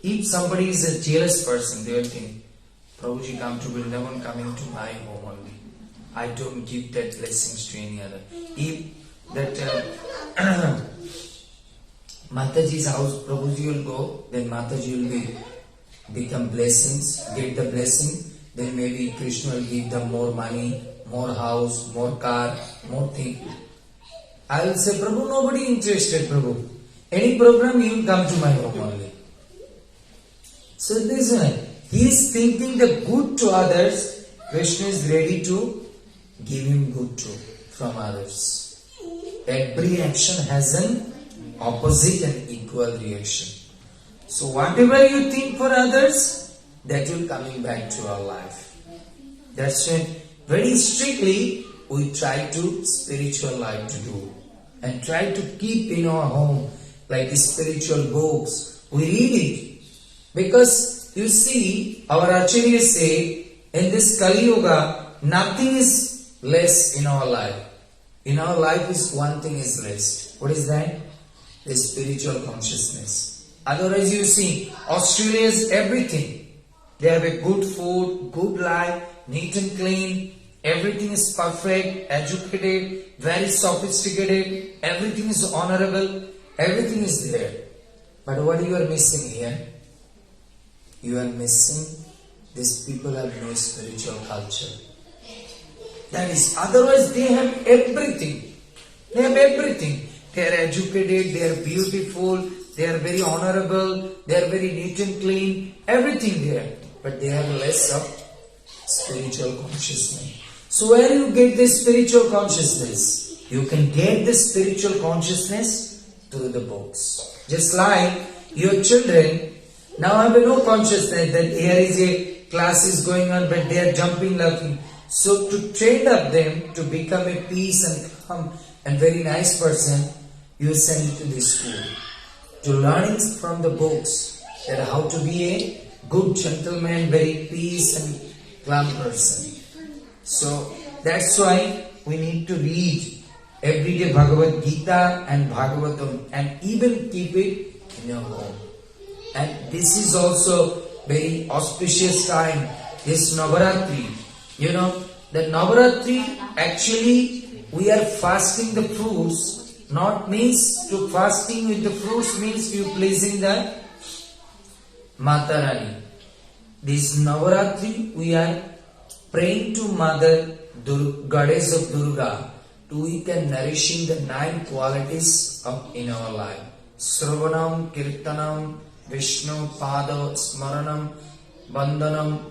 If somebody is a jealous person, they will think, Prabhuji come to Vrindavan, coming to my home only. I don't give that blessings to any other. If that Mataji's house, Prabhuji will go, then Mataji will become blessings, get the blessing, then maybe Krishna will give them more money, more house, more car, more thing. I will say, Prabhu, nobody interested, Prabhu. Any program, you will come to my home only. So this is he is thinking the good to others, Krishna is ready to give him good too from others. Every action has an opposite and equal reaction. So whatever you think for others, that will coming back to our life. That's why very strictly we try to spiritual life to do. And try to keep in our home like the spiritual books. We read it. Because you see, our Acharyas say, in this Kali Yuga, nothing is less in our life. In our life is one thing is less. What is that? The spiritual consciousness. Otherwise you see, Australia is everything. They have a good food, good life, neat and clean. Everything is perfect, educated, very sophisticated. Everything is honorable. Everything is there. But what you are missing here? You are missing, these people have no spiritual culture. That is, otherwise they have everything. They have everything. They are educated, they are beautiful, they are very honorable, they are very neat and clean, everything there. But they have less of spiritual consciousness. So where you get this spiritual consciousness? You can get this spiritual consciousness through the books. Just like your children now have no consciousness that here is a class is going on, but they are jumping, laughing. So to train up them to become a peace and calm and very nice person, you send it to the school. To learning from the books that how to be a good gentleman, very peace and calm person. So that's why we need to read everyday Bhagavad Gita and Bhagavatam and even keep it in your home. And this is also very auspicious time, this Navaratri. You know, the Navaratri actually we are fasting the fruits. Not means to fasting with the fruits means you pleasing the Mata Rani. This Navaratri we are praying to Mother Goddess of Durga to we can nourishing the 9 qualities of in our life. Sravanam, Kirtanam, Vishnu, Pada, Smaranam, Bandhanam,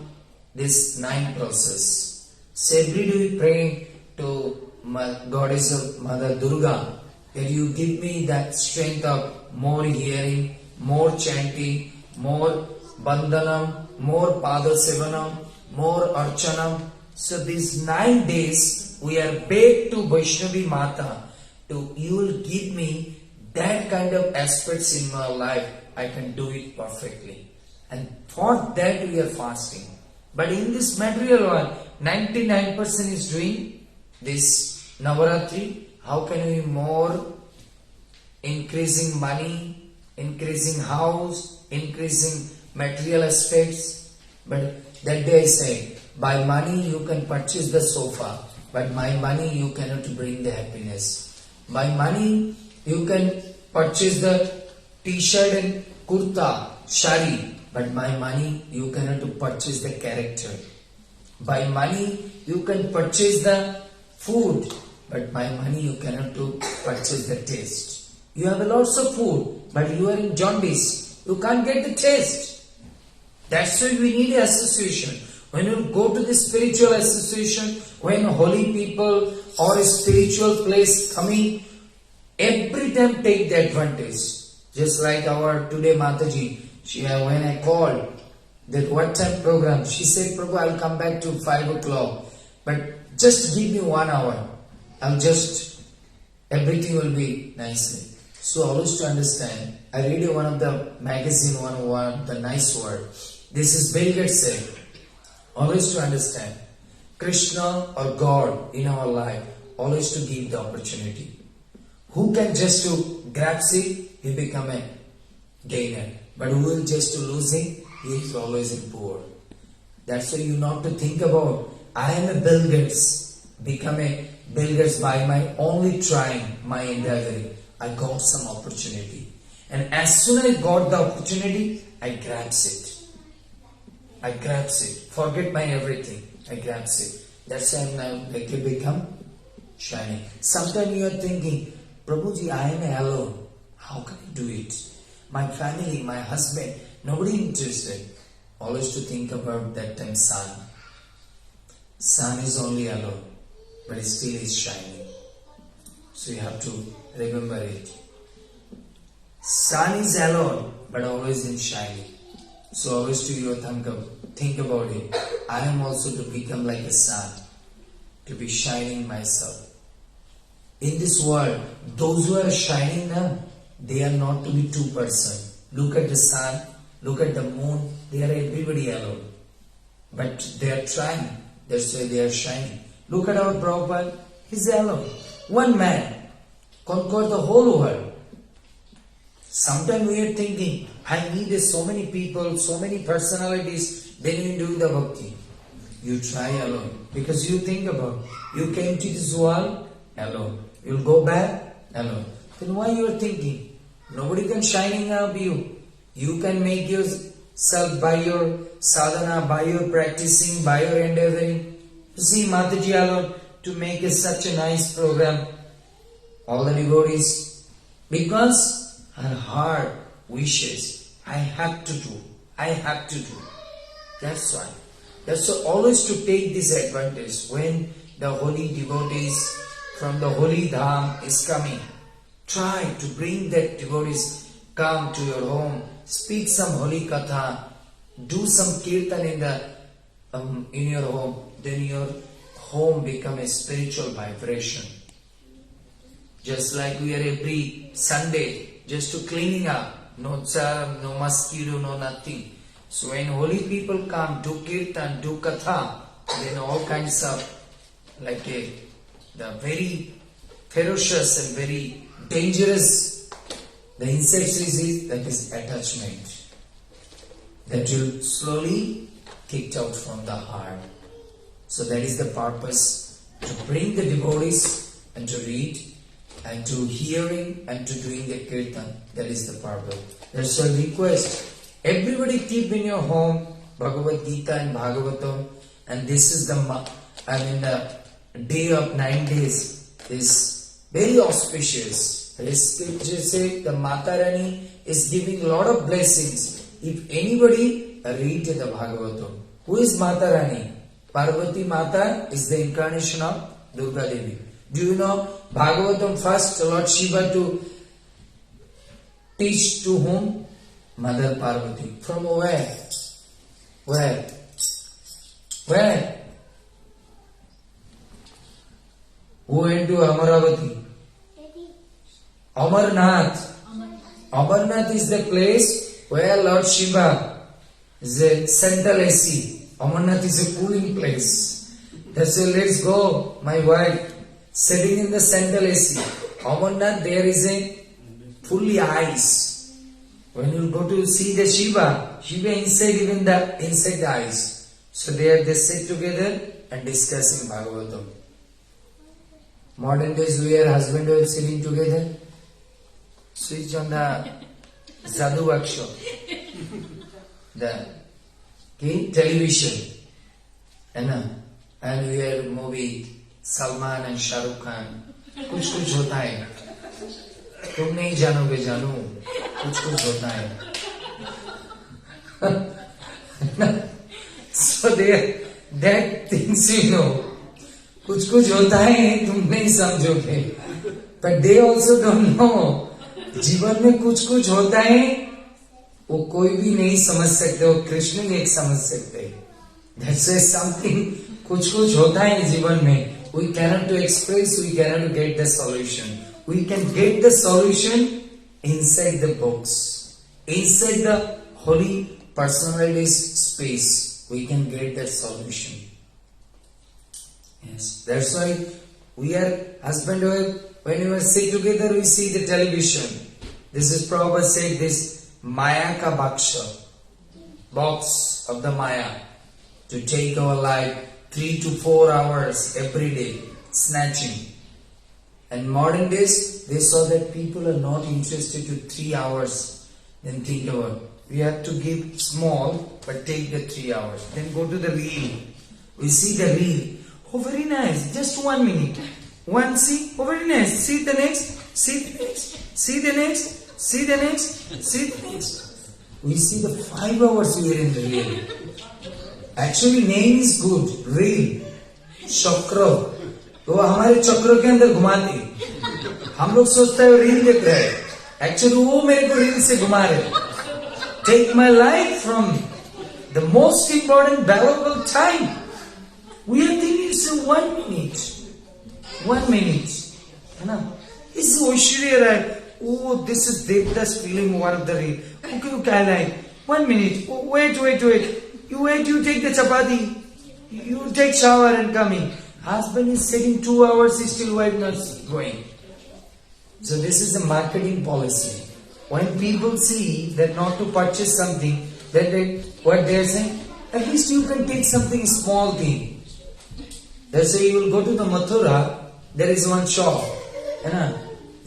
this 9 process. So every day we pray to Goddess of Mother Durga that you give me that strength of more hearing, more chanting, more bandhanam, more pada sevanam, more archanam. So these 9 days we are begged to Vaishnavi Mata to you will give me that kind of aspects in my life. I can do it perfectly. And for that we are fasting. But in this material world, 99% is doing this Navaratri. How can we more increasing money, increasing house, increasing material aspects? But that day I say, by money you can purchase the sofa, but by money you cannot bring the happiness. By money you can purchase the t-shirt and kurta, shari, but by money you cannot purchase the character. By money you can purchase the food, but by money you cannot purchase the taste. You have lots of food, but you are in jaundice. You can't get the taste. That's why we need association. When you go to the spiritual association, when holy people or a spiritual place coming, every time take the advantage. Just like our today Mataji, when I called that what time program, she said, Prabhu, I'll come back to 5 o'clock, but just give me 1 hour. Everything will be nicely. So always to understand, I read one of the magazine, one the nice word. This is Bill Gates said, always to understand, Krishna or God in our life, always to give the opportunity. Who can just to grab it, he become a gainer. But who will just to lose it, he is always in poor. That's why you not to think about, I am a Bill Gates, become a Bill Gates by my only trying, my endeavoring. I got some opportunity. And as soon as I got the opportunity, I grabs it. I grabs it. Forget my everything. I grabs it. That's why I'm now like to become shining. Sometimes you are thinking, Prabhuji, I am alone. How can I do it? My family, my husband, nobody interested. Always to think about that time sun. Sun is only alone, but it still is shining. So you have to remember it. Sun is alone, but always in shining. So always to you think about it. I am also to become like a sun, to be shining myself. In this world, those who are shining now, they are not to be 2%. Look at the sun, look at the moon, they are everybody alone. But they are trying, that's why they are shining. Look at our Prabhupada, he's alone. One man conquered the whole world. Sometimes we are thinking, I need so many people, so many personalities, then you do the bhakti. You try alone. Because you think about, you came to this world alone. You'll go back alone. Then why you are thinking? Nobody can shining up you. You can make yourself by your sadhana, by your practicing, by your endeavoring. You see Mataji alone to make such a nice program. All the devotees. Because her heart wishes, I have to do. I have to do. That's why. That's why always to take this advantage when the holy devotees from the holy dham is coming. Try to bring that devotees come to your home, speak some holy katha, do some kirtan in your home. Then your home become a spiritual vibration. Just like we are every Sunday, just to cleaning up. No germ, no mosquito, no nothing. So when holy people come, do kirtan, do katha, then all kinds of the very ferocious and very dangerous, the insects disease, that is attachment. That will slowly kicked out from the heart. So that is the purpose, to bring the devotees and to read and to hearing and to doing the kirtan. That is the purpose. That's a request. Everybody keep in your home Bhagavad Gita and Bhagavatam, and this is the day of 9 days is very auspicious. Scriptures say the Mata Rani is giving a lot of blessings. If anybody read the Bhagavatam, who is Mata Rani? Parvati Mata is the incarnation of Durga Devi. Do you know Bhagavatam first Lord Shiva to teach to whom? Mother Parvati. From where? Where? Who went to Amaravati? Amarnath. Amarnath is the place where Lord Shiva is a central AC. Amarnath is a cooling place. That's why let's go, my wife, sitting in the central AC. Amarnath, there is a fully ice. When you go to see the Shiva inside inside the ice. So they sit together and discussing Bhagavatam. Modern days we are husband and wife sitting together. Switch on the Sadhu workshop. The television. And we are movie Salman and Shah Rukh Khan. कुछ होता है. तुम नहीं जानोगे जानू. कुछ होता है. So that things कुछ होता है तुम नहीं समझोगे. But they also don't know. जीवन में कुछ होता है वो कोई भी नहीं समझ सकते. वो कृष्ण एक समझ सकते. That's why something कुछ होता है जीवन में. We cannot to express, we cannot to get the solution. We can get the solution inside the books. Inside the holy personalized space, we can get that solution. Yes, that's why we are husband and wife. When we sit together, we see the television. This is Prabhupada said this Maya ka baksha, box of the Maya, to take our life 3 to 4 hours every day, snatching. And modern days, they saw that people are not interested to 3 hours. Then think about, we have to give small, but take the 3 hours. Then go to the reel. We see the reel. Oh, very nice. Just 1 minute. One see. Oh, very nice. See the next. See the next. See the next. See the next. See the next. We see the 5 hours we are in the reel. Actually, name is good. Reel. Chakra. तो हमारे चक्रों के अंदर घुमाते. हम लोग सोचते हैं रील देख रहे हैं. Actually, वो मेरे को रील से घुमा रहे. Take my life from the most important, valuable time. We are thinking it's 1 minute. 1 minute. है ना? This is Oishwarya Rai. Oh, this is Devdas film, one of the reel. Okay, I like 1 minute. Oh, wait. You take the chapati. You take shower and come in. Husband is sitting 2 hours, still wife not going. So this is the marketing policy. When people see that not to purchase something, then what they are saying, at least you can take something small thing. They say you will go to the Mathura, there is one shop.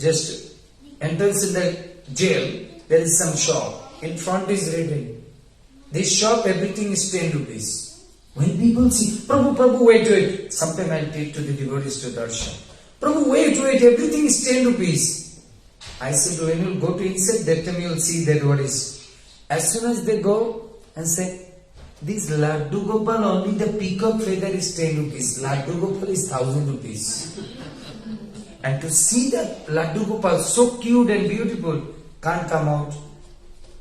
Just entrance in the jail, there is some shop. In front is written, this shop everything is 10 rupees. When people see, Prabhu, wait. Sometimes I'll take to the devotees to darshan. Prabhu, wait, everything is 10 rupees. I said, when you go to inside, that time you'll see that what is. As soon as they go and say, this Laddu Gopal, only the peacock feather is 10 rupees. Laddu Gopal is 1,000 rupees. And to see that Laddu Gopal, so cute and beautiful, can't come out.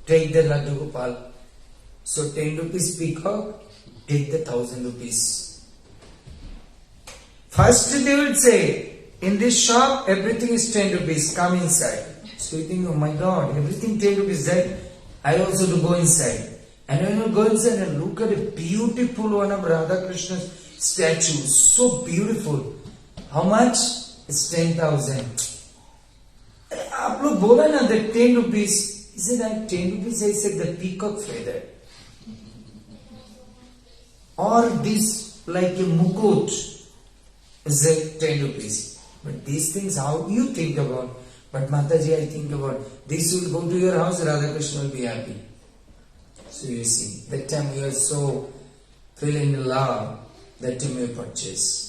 Take the Laddu Gopal. So 10 rupees peacock, take the 1,000 rupees. First they will say, in this shop everything is 10 rupees, come inside. So you think, oh my God, everything 10 rupees, that I also to go inside. And when you go inside and look at a beautiful one of Radha Krishna's statue, so beautiful. How much? It's 10,000. आप लोग बोला ना that 10 rupees. Is it like 10 rupees? I said the peacock feather. Or this like a mukut is it 10 rupees. But these things, how you think about? But Mataji, I think about this will go to your house, Radha Krishna will be happy. So you see, that time you are so feeling in love, that time you purchase.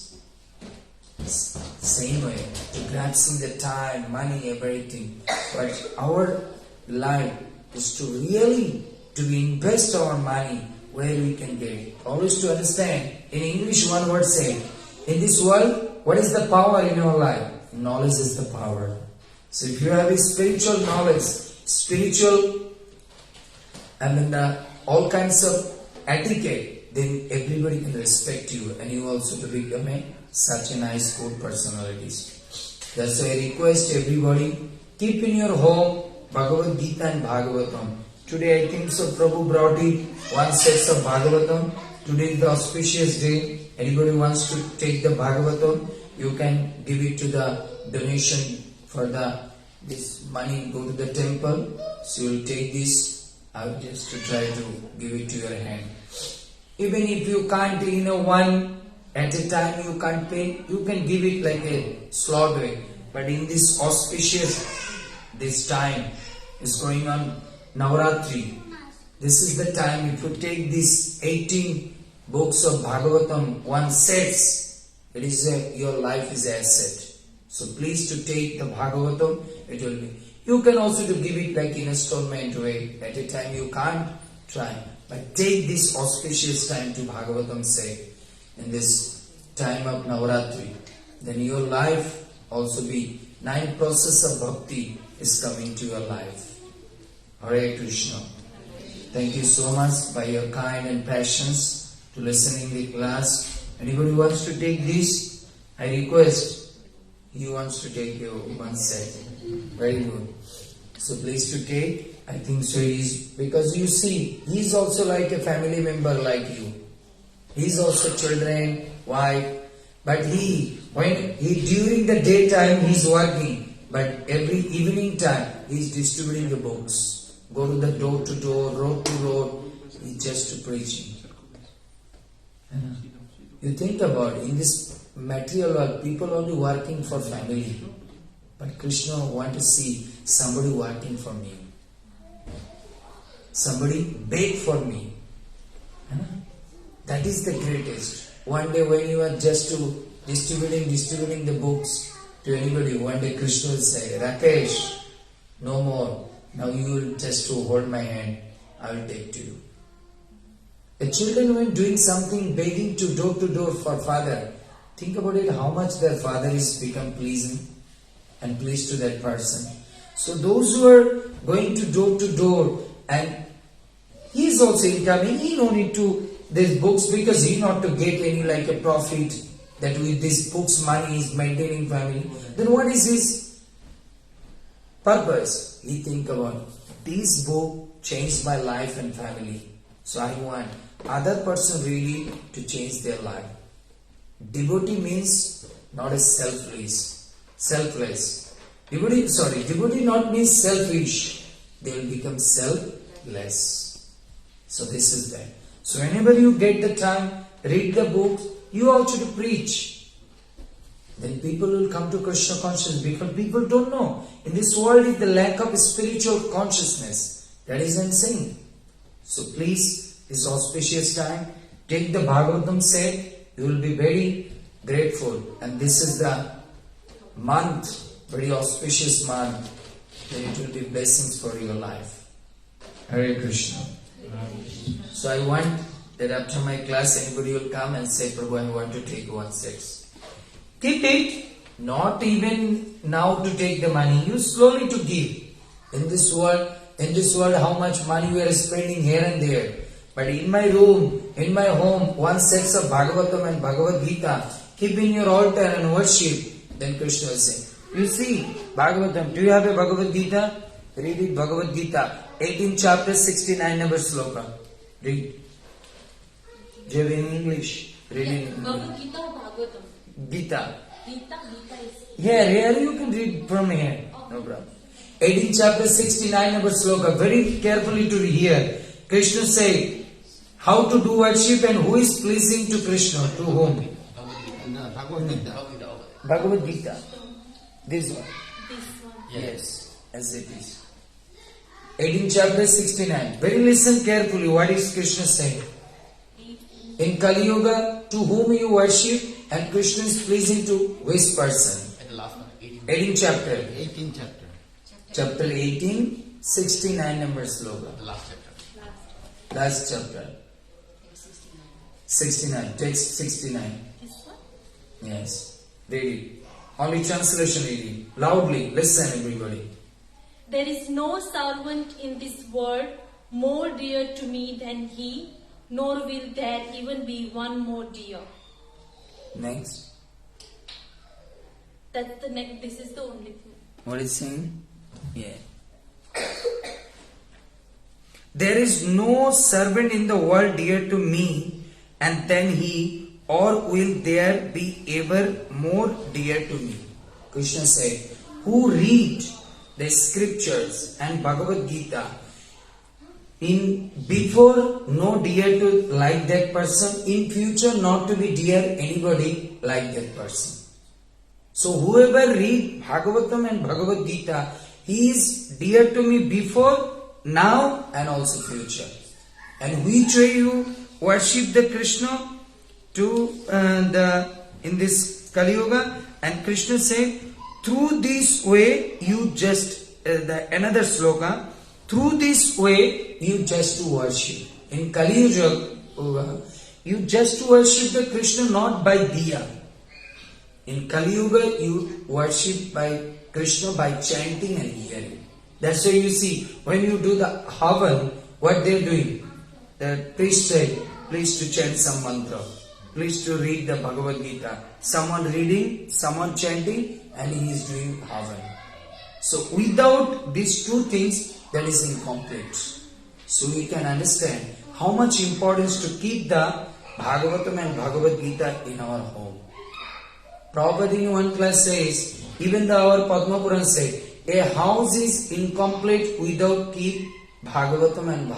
Same way, to grasping the time, money, everything. But our life is to really to invest our money where we can get it. Always to understand, in English one word saying, in this world, what is the power in your life? Knowledge is the power. So if you have a spiritual knowledge, all kinds of etiquette, then everybody can respect you and you also to become such a nice good personalities. That's why I request everybody, keep in your home Bhagavad Gita and Bhagavatam. Today I think so Prabhu brought it, one set of Bhagavatam. Today is the auspicious day. Anybody wants to take the Bhagavatam, you can give it to the donation for this money, go to the temple. So you will take this, I will just to try to give it to your hand. Even if you can't, one at a time you can't pay, you can give it like a slot way. But in this auspicious, this time is going on Navaratri. This is the time, if you take these 18 books of Bhagavatam, one sets, it is your life is an asset. So please to take the Bhagavatam, it will be. You can also to give it like in installment way. At a time you can't try. But take this auspicious time to Bhagavatam say, in this time of Navaratri. Then your life also be, 9 process of bhakti is coming to your life. Hare Krishna. Thank you so much by your kind and passions to listening the class. Anybody wants to take this? I request. He wants to take your one set. Very good. So please to take. I think so is because you see, he is also like a family member like you. He is also children, wife. But during the daytime he is working. But every evening time he is distributing the books. Go to the door to door, road to road. He is just preaching. You think about it, in this material world, people only working for family. But Krishna want to see somebody working for me. Somebody beg for me. That is the greatest. One day when you are just to distributing the books to anybody, one day Krishna will say, Rakesh, no more. Now you will just to hold my hand. I will take to you. The children when doing something, begging to door for father, think about it, how much their father is become pleasing and pleased to that person. So those who are going to door and he is also incoming, he no need to these books because he not to get any like a profit that with this books money is maintaining family. Then what is his purpose? He think about this book changed my life and family. So I want other person really to change their life. Devotee means not a selfless. Devotee not means selfish. They will become selfless. So this is that. So whenever you get the time, read the books, you also to preach. Then people will come to Krishna consciousness because people don't know. In this world is the lack of spiritual consciousness. That is insane. So please, this auspicious time, take the Bhagavatam set, you will be very grateful. And this is the month, very auspicious month, then it will be blessings for your life. Hare Krishna. So I want that after my class anybody will come and say, Prabhu, I want to take 1 set. Keep it, not even now to take the money, you slowly to give. In this world, how much money we are spending here and there. But in my room, in my home, 1 set of Bhagavatam and Bhagavad Gita, keep in your altar and worship. Then Krishna will say, you see, Bhagavatam, do you have a Bhagavad Gita? Read it, Bhagavad Gita, 18th chapter, 69 number sloka. Read. Do you have in English? Read in English. Bhagavad Gita or Bhagavatam? Gita. Gita is... Here you can read from here. No problem. 18th chapter, 69 number sloka. Very carefully to hear. Krishna say, how to do worship and who is pleasing to Krishna, to whom? Bhagavad Gita. This one. Yes, as it is. 18th chapter 69. Very listen carefully. What is Krishna saying? In Kali Yuga, to whom you worship, and Krishna is pleasing to which person? And the last one, 18th chapter. 18th chapter. Chapter 18, 69 number sloka. The last chapter. Last chapter. 69. Text 69. This one? Yes. Read it. Only translation read it. Loudly. Listen everybody. There is no servant in this world more dear to me than he, nor will there even be one more dear. Next. That's the next. This is the only thing. What is saying? Yeah. There is no servant in the world dear to me, and then he, or will there be ever more dear to me? Krishna said, who read the scriptures and Bhagavad Gita in before no dear to like that person, in future not to be dear anybody like that person. So whoever read Bhagavatam and Bhagavad Gita, he is dear to me before, now and also future. And which way you worship the Krishna to in this Kali Yuga, and Krishna said, through this way you just another sloka, through this way you just to worship. In Kali Yuga, you just to worship the Krishna not by diya. In Kali Yuga, you worship by Krishna by chanting and hearing. That's why you see, when you do the Havan, what they are doing? The priest said, please to chant some mantra. Please to read the Bhagavad Gita. Someone reading, someone chanting, and he is doing Havan. So without these two things, that is incomplete. So we can understand how much importance to keep the Bhagavatam and Bhagavad Gita in our home. Prabhupada in one class says, even our Padma Puran said, a house is incomplete without keep Bhagavatam and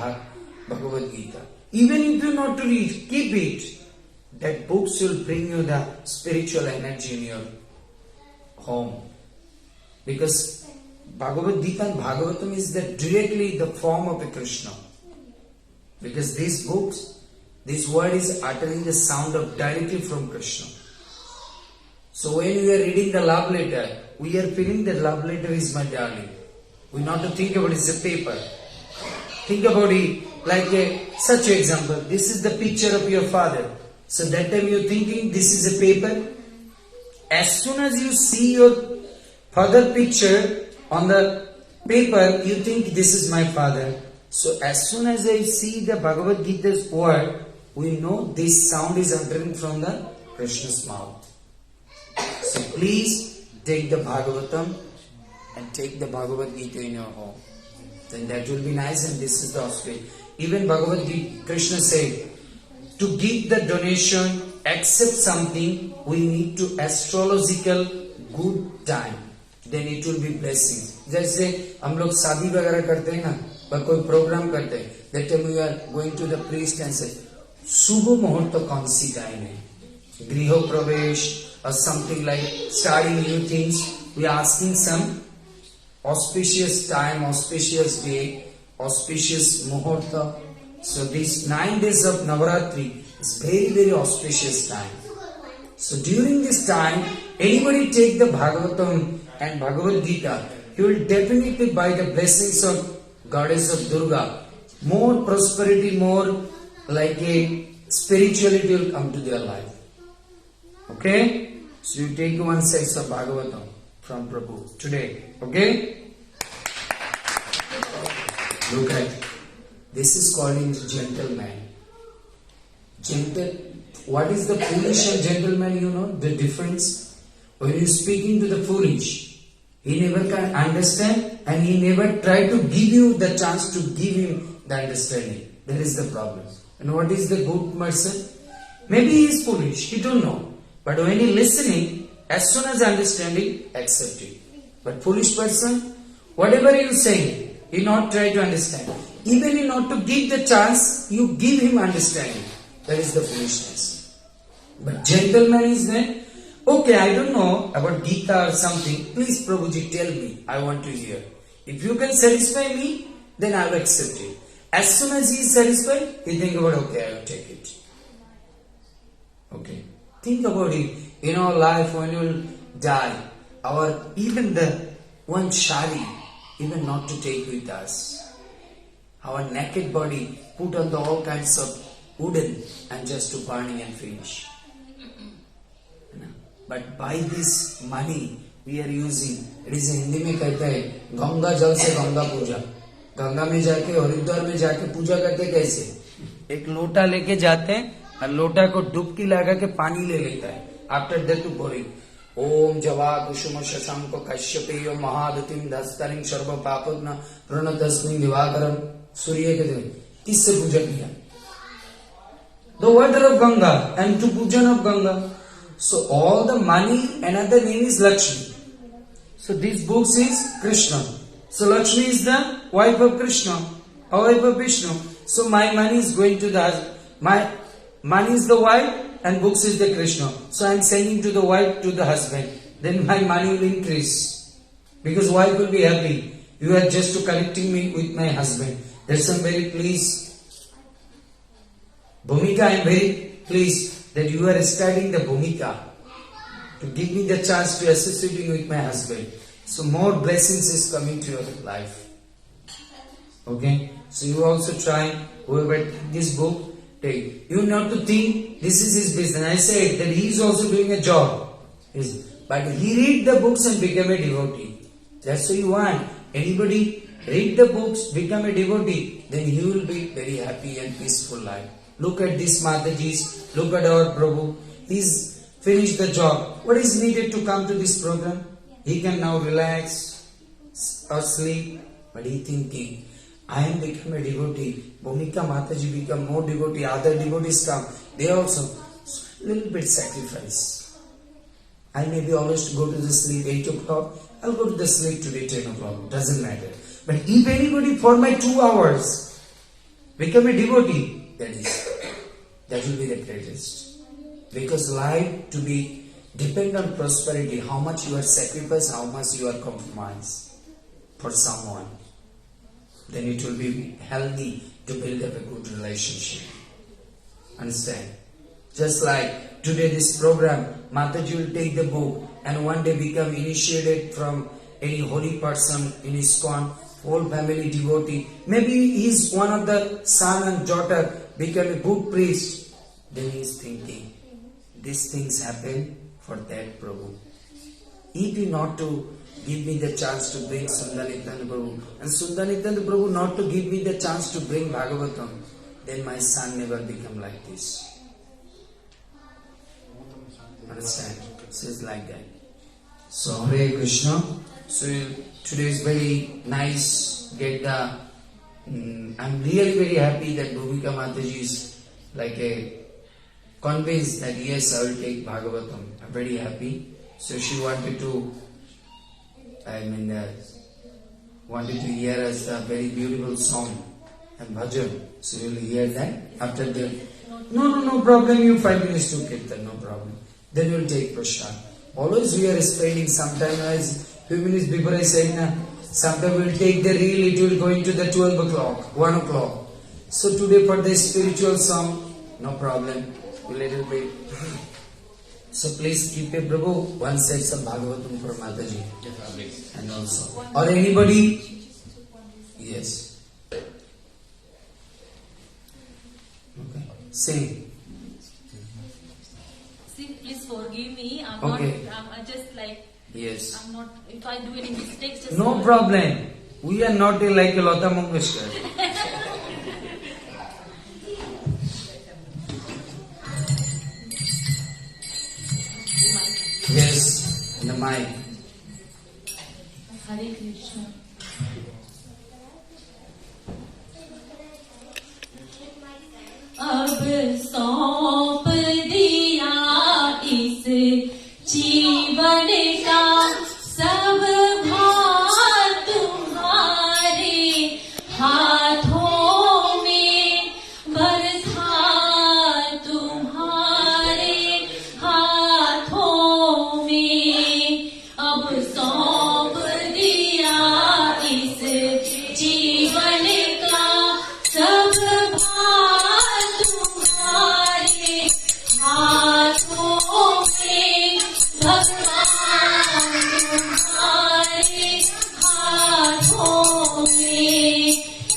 Bhagavad Gita. Even if you not to read, keep it. That books will bring you the spiritual energy in your home. Because Bhagavad Gita and Bhagavatam is directly the form of a Krishna. Because these books, this word is uttering the sound of directly from Krishna. So when we are reading the love letter, we are feeling that love letter is my darling. We not to think about it as a paper. Think about it like such an example. This is the picture of your father. So that time you are thinking this is a paper. As soon as you see your father picture on the paper, you think this is my father. So as soon as I see the Bhagavad Gita's word, we know this sound is entering from the Krishna's mouth. So please take the Bhagavatam and take the Bhagavad Gita in your home. Then that will be nice, and this is the auspice. Even Bhagavad Gita, Krishna said, to give the donation, accept something, we need to astrological good time. Then it will be blessings. जैसे हम लोग शादी वगैरह करते हैं ना, या कोई प्रोग्राम करते हैं, that time we are going to the priest and say, शुभ मुहूर्त कौन सी टाइम है? गृह प्रवेश or something like starting new things. We are asking some auspicious time, auspicious day, auspicious muhurta. So these 9 days of Navaratri is very, very auspicious time. So during this time, anybody take the Bhagavatam and Bhagavad Gita, he will definitely by the blessings of Goddess of Durga, more prosperity, more like a spirituality will come to their life. Okay? So you take one set of Bhagavatam from Prabhu today. Okay? Look at it. This is called in gentleman. What is the foolish and gentleman, you know? The difference. When you speaking to the foolish, he never can understand and he never try to give you the chance to give him the understanding. That is the problem. And what is the good person? Maybe he is foolish, he don't know. But when he listening, as soon as understanding, accept it. But foolish person, whatever you say, he not try to understand. Even he not to give the chance, you give him understanding. That is the foolishness. But gentleman is then, okay, I don't know about Gita or something. Please Prabhuji tell me, I want to hear. If you can satisfy me, then I will accept it. As soon as he is satisfied, he think about, okay, I will take it. Okay. Think about it. In our life, when you will die, our even the one shari, even not to take with us. Our naked body put on the all kinds of wooden and just to burning and finish. But by this money we are using, it is in Hindi में कहते हैं गंगा जल से गंगा पूजा. गंगा में जाके हरिद्वार में जाके पूजा करते कैसे? एक लोटा लेके जाते हैं और लोटा को डुबकी लगा के पानी ले लेता है. After that to pour it. ओम जवा कुसुम शशांक कश्यपेय महादतिम धस्तरिं सर्व पापग्न प्रणतस्मिं दिवाकरम. सूर्य के दिन किससे पूजा किया? The water of Ganga and to pujan of Ganga. So all the money, another name is Lakshmi. So these books is Krishna. So Lakshmi is the wife of Krishna, or wife of Vishnu. So my money is going to the husband. My money is the wife and books is the Krishna. So I am sending to the wife to the husband. Then my money will increase. Because wife will be happy. You are just to connecting me with my husband. That's I'm very pleased. Bhumika, I am very pleased that you are studying the Bhumika to give me the chance to associating with my husband. So more blessings is coming to your life. Okay? So you also try, whoever take this book, take. You not to think this is his business. I said that he is also doing a job. But he read the books and become a devotee. That's what you want. Anybody read the books, become a devotee, then he will be very happy and peaceful life. Look at these Matajis, look at our Prabhu. He's finished the job. What is needed to come to this program? He can now relax or sleep. But he thinking, I am become a devotee. Bhumika Mataji become more devotee. Other devotees come. They also little bit sacrifice. I may be always to go to the sleep 8 o'clock. I'll go to the sleep today 10 o'clock. Doesn't matter. But if anybody for my 2 hours become a devotee, that will be the greatest. Because life to be depend on prosperity, how much you are sacrifice, how much you are compromise for someone, then it will be healthy to build up a good relationship. Understand? Just like today this program, Mataji will take the book and one day become initiated from any holy person in ISKCON, whole family devotee. Maybe he is one of the son and daughter become a good priest. Then he is thinking, these things happen for that Prabhu. If you not to give me the chance to bring Sundar Nityananda Prabhu, and Sundar Nityananda Prabhu not to give me the chance to bring Bhagavatam, then my son never become like this. Understand? So it's like that. So Hare Krishna. So today is very nice. Get the. I'm really very happy that Bhumika Mataji is like a convinced that yes, I will take Bhagavatam. I'm very happy. So she wanted to. Wanted to hear us a very beautiful song and bhajan. So you will hear that after the. No problem. You 5 minutes to kirtan, no problem. Then you will take prasad. Always we are spending sometime as few minutes before I say na. Sometime we will take the reel. It will go into the 12 o'clock, 1 o'clock. So today for the spiritual song, no problem. A little bit. So please keep a Prabhu one set of Bhagavatam for Mataji. And also. Or anybody? Yes. Okay. Sing. See, please forgive me. I'm Okay. not. I'm just like. Yes. I'm not. If I do any mistakes, just. No problem. We are not like a Lata Mangeshkar. Yes. mic. Hare Krishna. अब सौंप दिया इस जीवन का सब भार तुम्हारे हाथों में, बरसा तुम्हारे हाथों में। अब सौंप दिया इस जीवन का सब भार तुम्हारे हाथों में, भगवान तुम्हारे हाथों में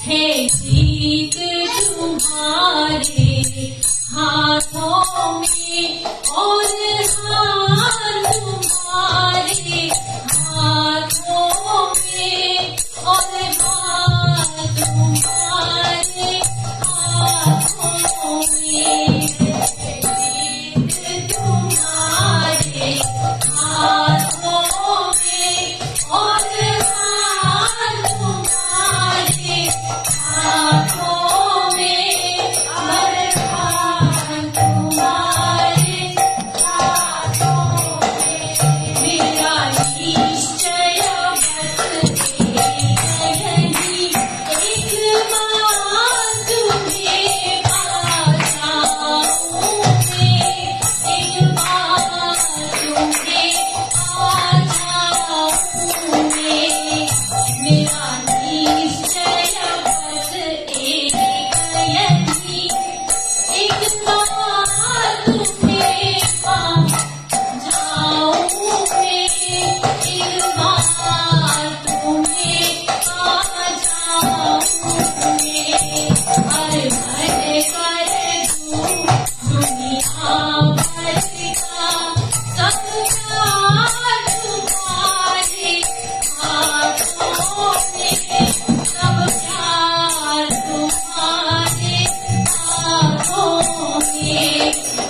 है। जीत तुम्हारे हाथों में और हार तुम्हारे हाथों में, और हार तुम्हारे हाथों में। जीत तुम्हारे हाथों में और हार तुम्हारे हाथों में, और हार तुम्हारे हाथों में। मेरा निश्चय बस यही, एक बार तुम्हें पा जाऊं मैं, एक बार तुम्हें पा जाऊं मैं। मेरा निश्चय बस यही, एक बार तुम्हें पा जाऊं मैं, एक बार तुम्हें पा जाऊं मैं। हर भर कर दूं दुनिया भर का सब प्यार तुम्हारे हाथों में, सब प्यार तुम्हारे हाथों में।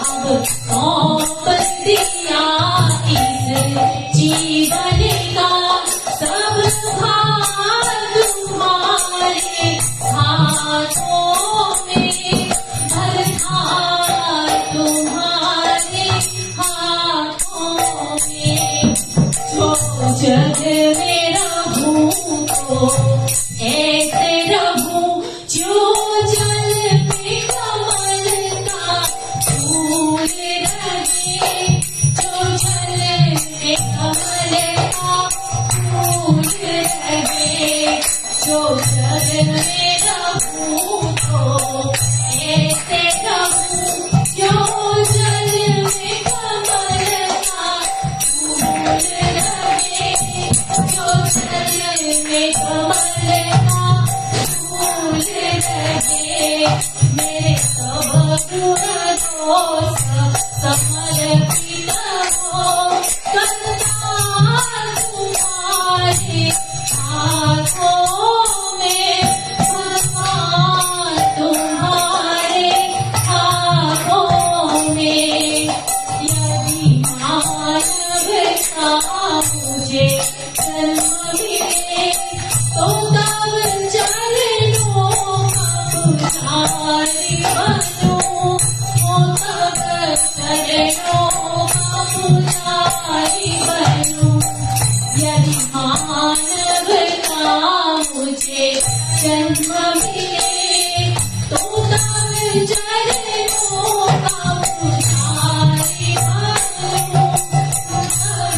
अब सौंप दिया इस जीवन का सब भार तुम्हारे हाथों में, भरधार तुम्हारे हाथों में। जो जग में रहूं तो ऐसे रहूं, जो जल में कमल का फूल रहे, जो जल में कमल का फूल रहे। जो जग में रहूं तो ऐसे रहूं, जो जल में कमल का फूल रहे, जो जल में कमल का फूल रहे। मेरे सब गुण दोष समर्पित हो, करतार तुम्हारे हाथों में, भगवान तुम्हारे हाथों में। यदि मानवता मुझे जन्म मिले तो तब चरणों का पुजारी बनूं, तब चरणों का पुजारी बनूं। यदि मानवता मुझे जन्म मिले तो तब चरणों का पुजारी बनूं, तब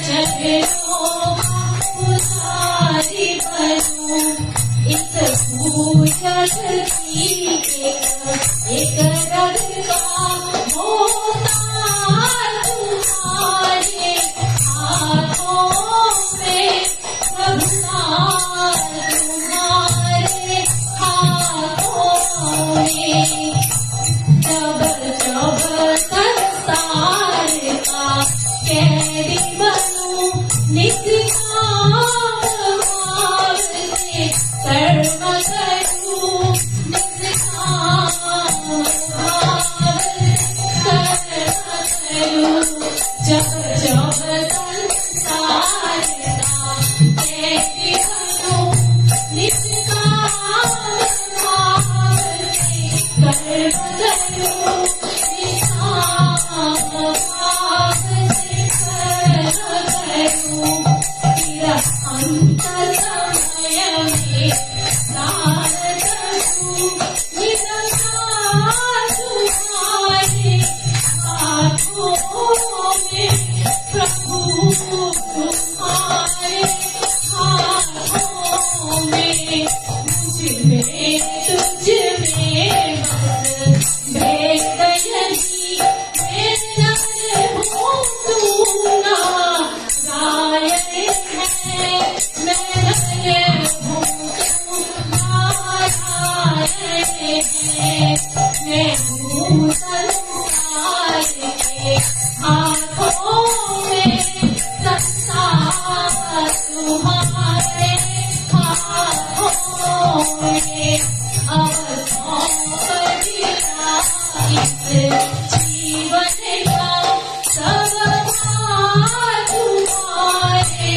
चरणों का पुजारी बनूं। इस भूषण की एक रंग का होता तुम्हारे हाथों में, प्रभुतार तुम्हारे हाथों में। जब जब संसार का कैदी बनूं, निष्काम भाव से कर्म करूं, निष्काम भाव से कर्म करूं। जब जब हाथों में प्रभु तुम्हारे हाथों में मुझ में तुझ में बस भेद यही मेरा हूँ तू ना राय है मेरा हूँ तू नाराय है मैं हूँ संसार के हाथों में संसार तुम्हारे हाथों में अब सौंप दिया इस जीवन का सब भार तुम्हारे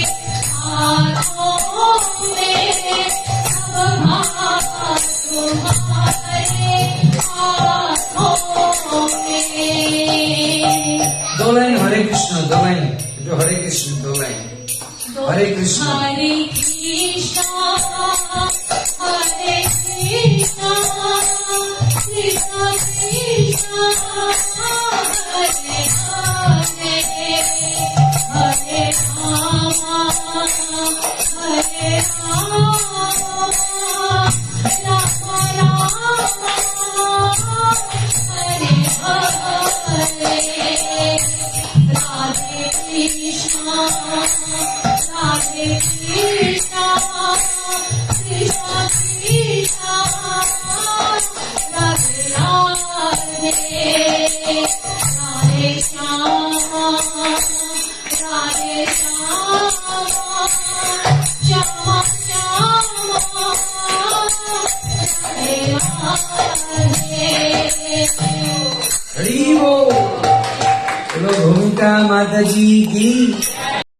हाथों में सब भार तुम्हारे हाथों में। दो लाइन हरे कृष्ण, दो लाइन जो हरे कृष्ण, दो लाइन हरे कृष्ण। हरे कृष्णा हरे कृष्णा कृष्णा कृष्णा हरे हरे हरे रामा हरे रामा रामा रामा हरे हरे राधे कृष्णा राधे कृष्णा कृष्णा कृष्णा राधे राधे राधे श्यामा राधे श्यामा श्यामा श्यामा राधे राधे। हरि बोल। बोलो भूमिका माता जी की।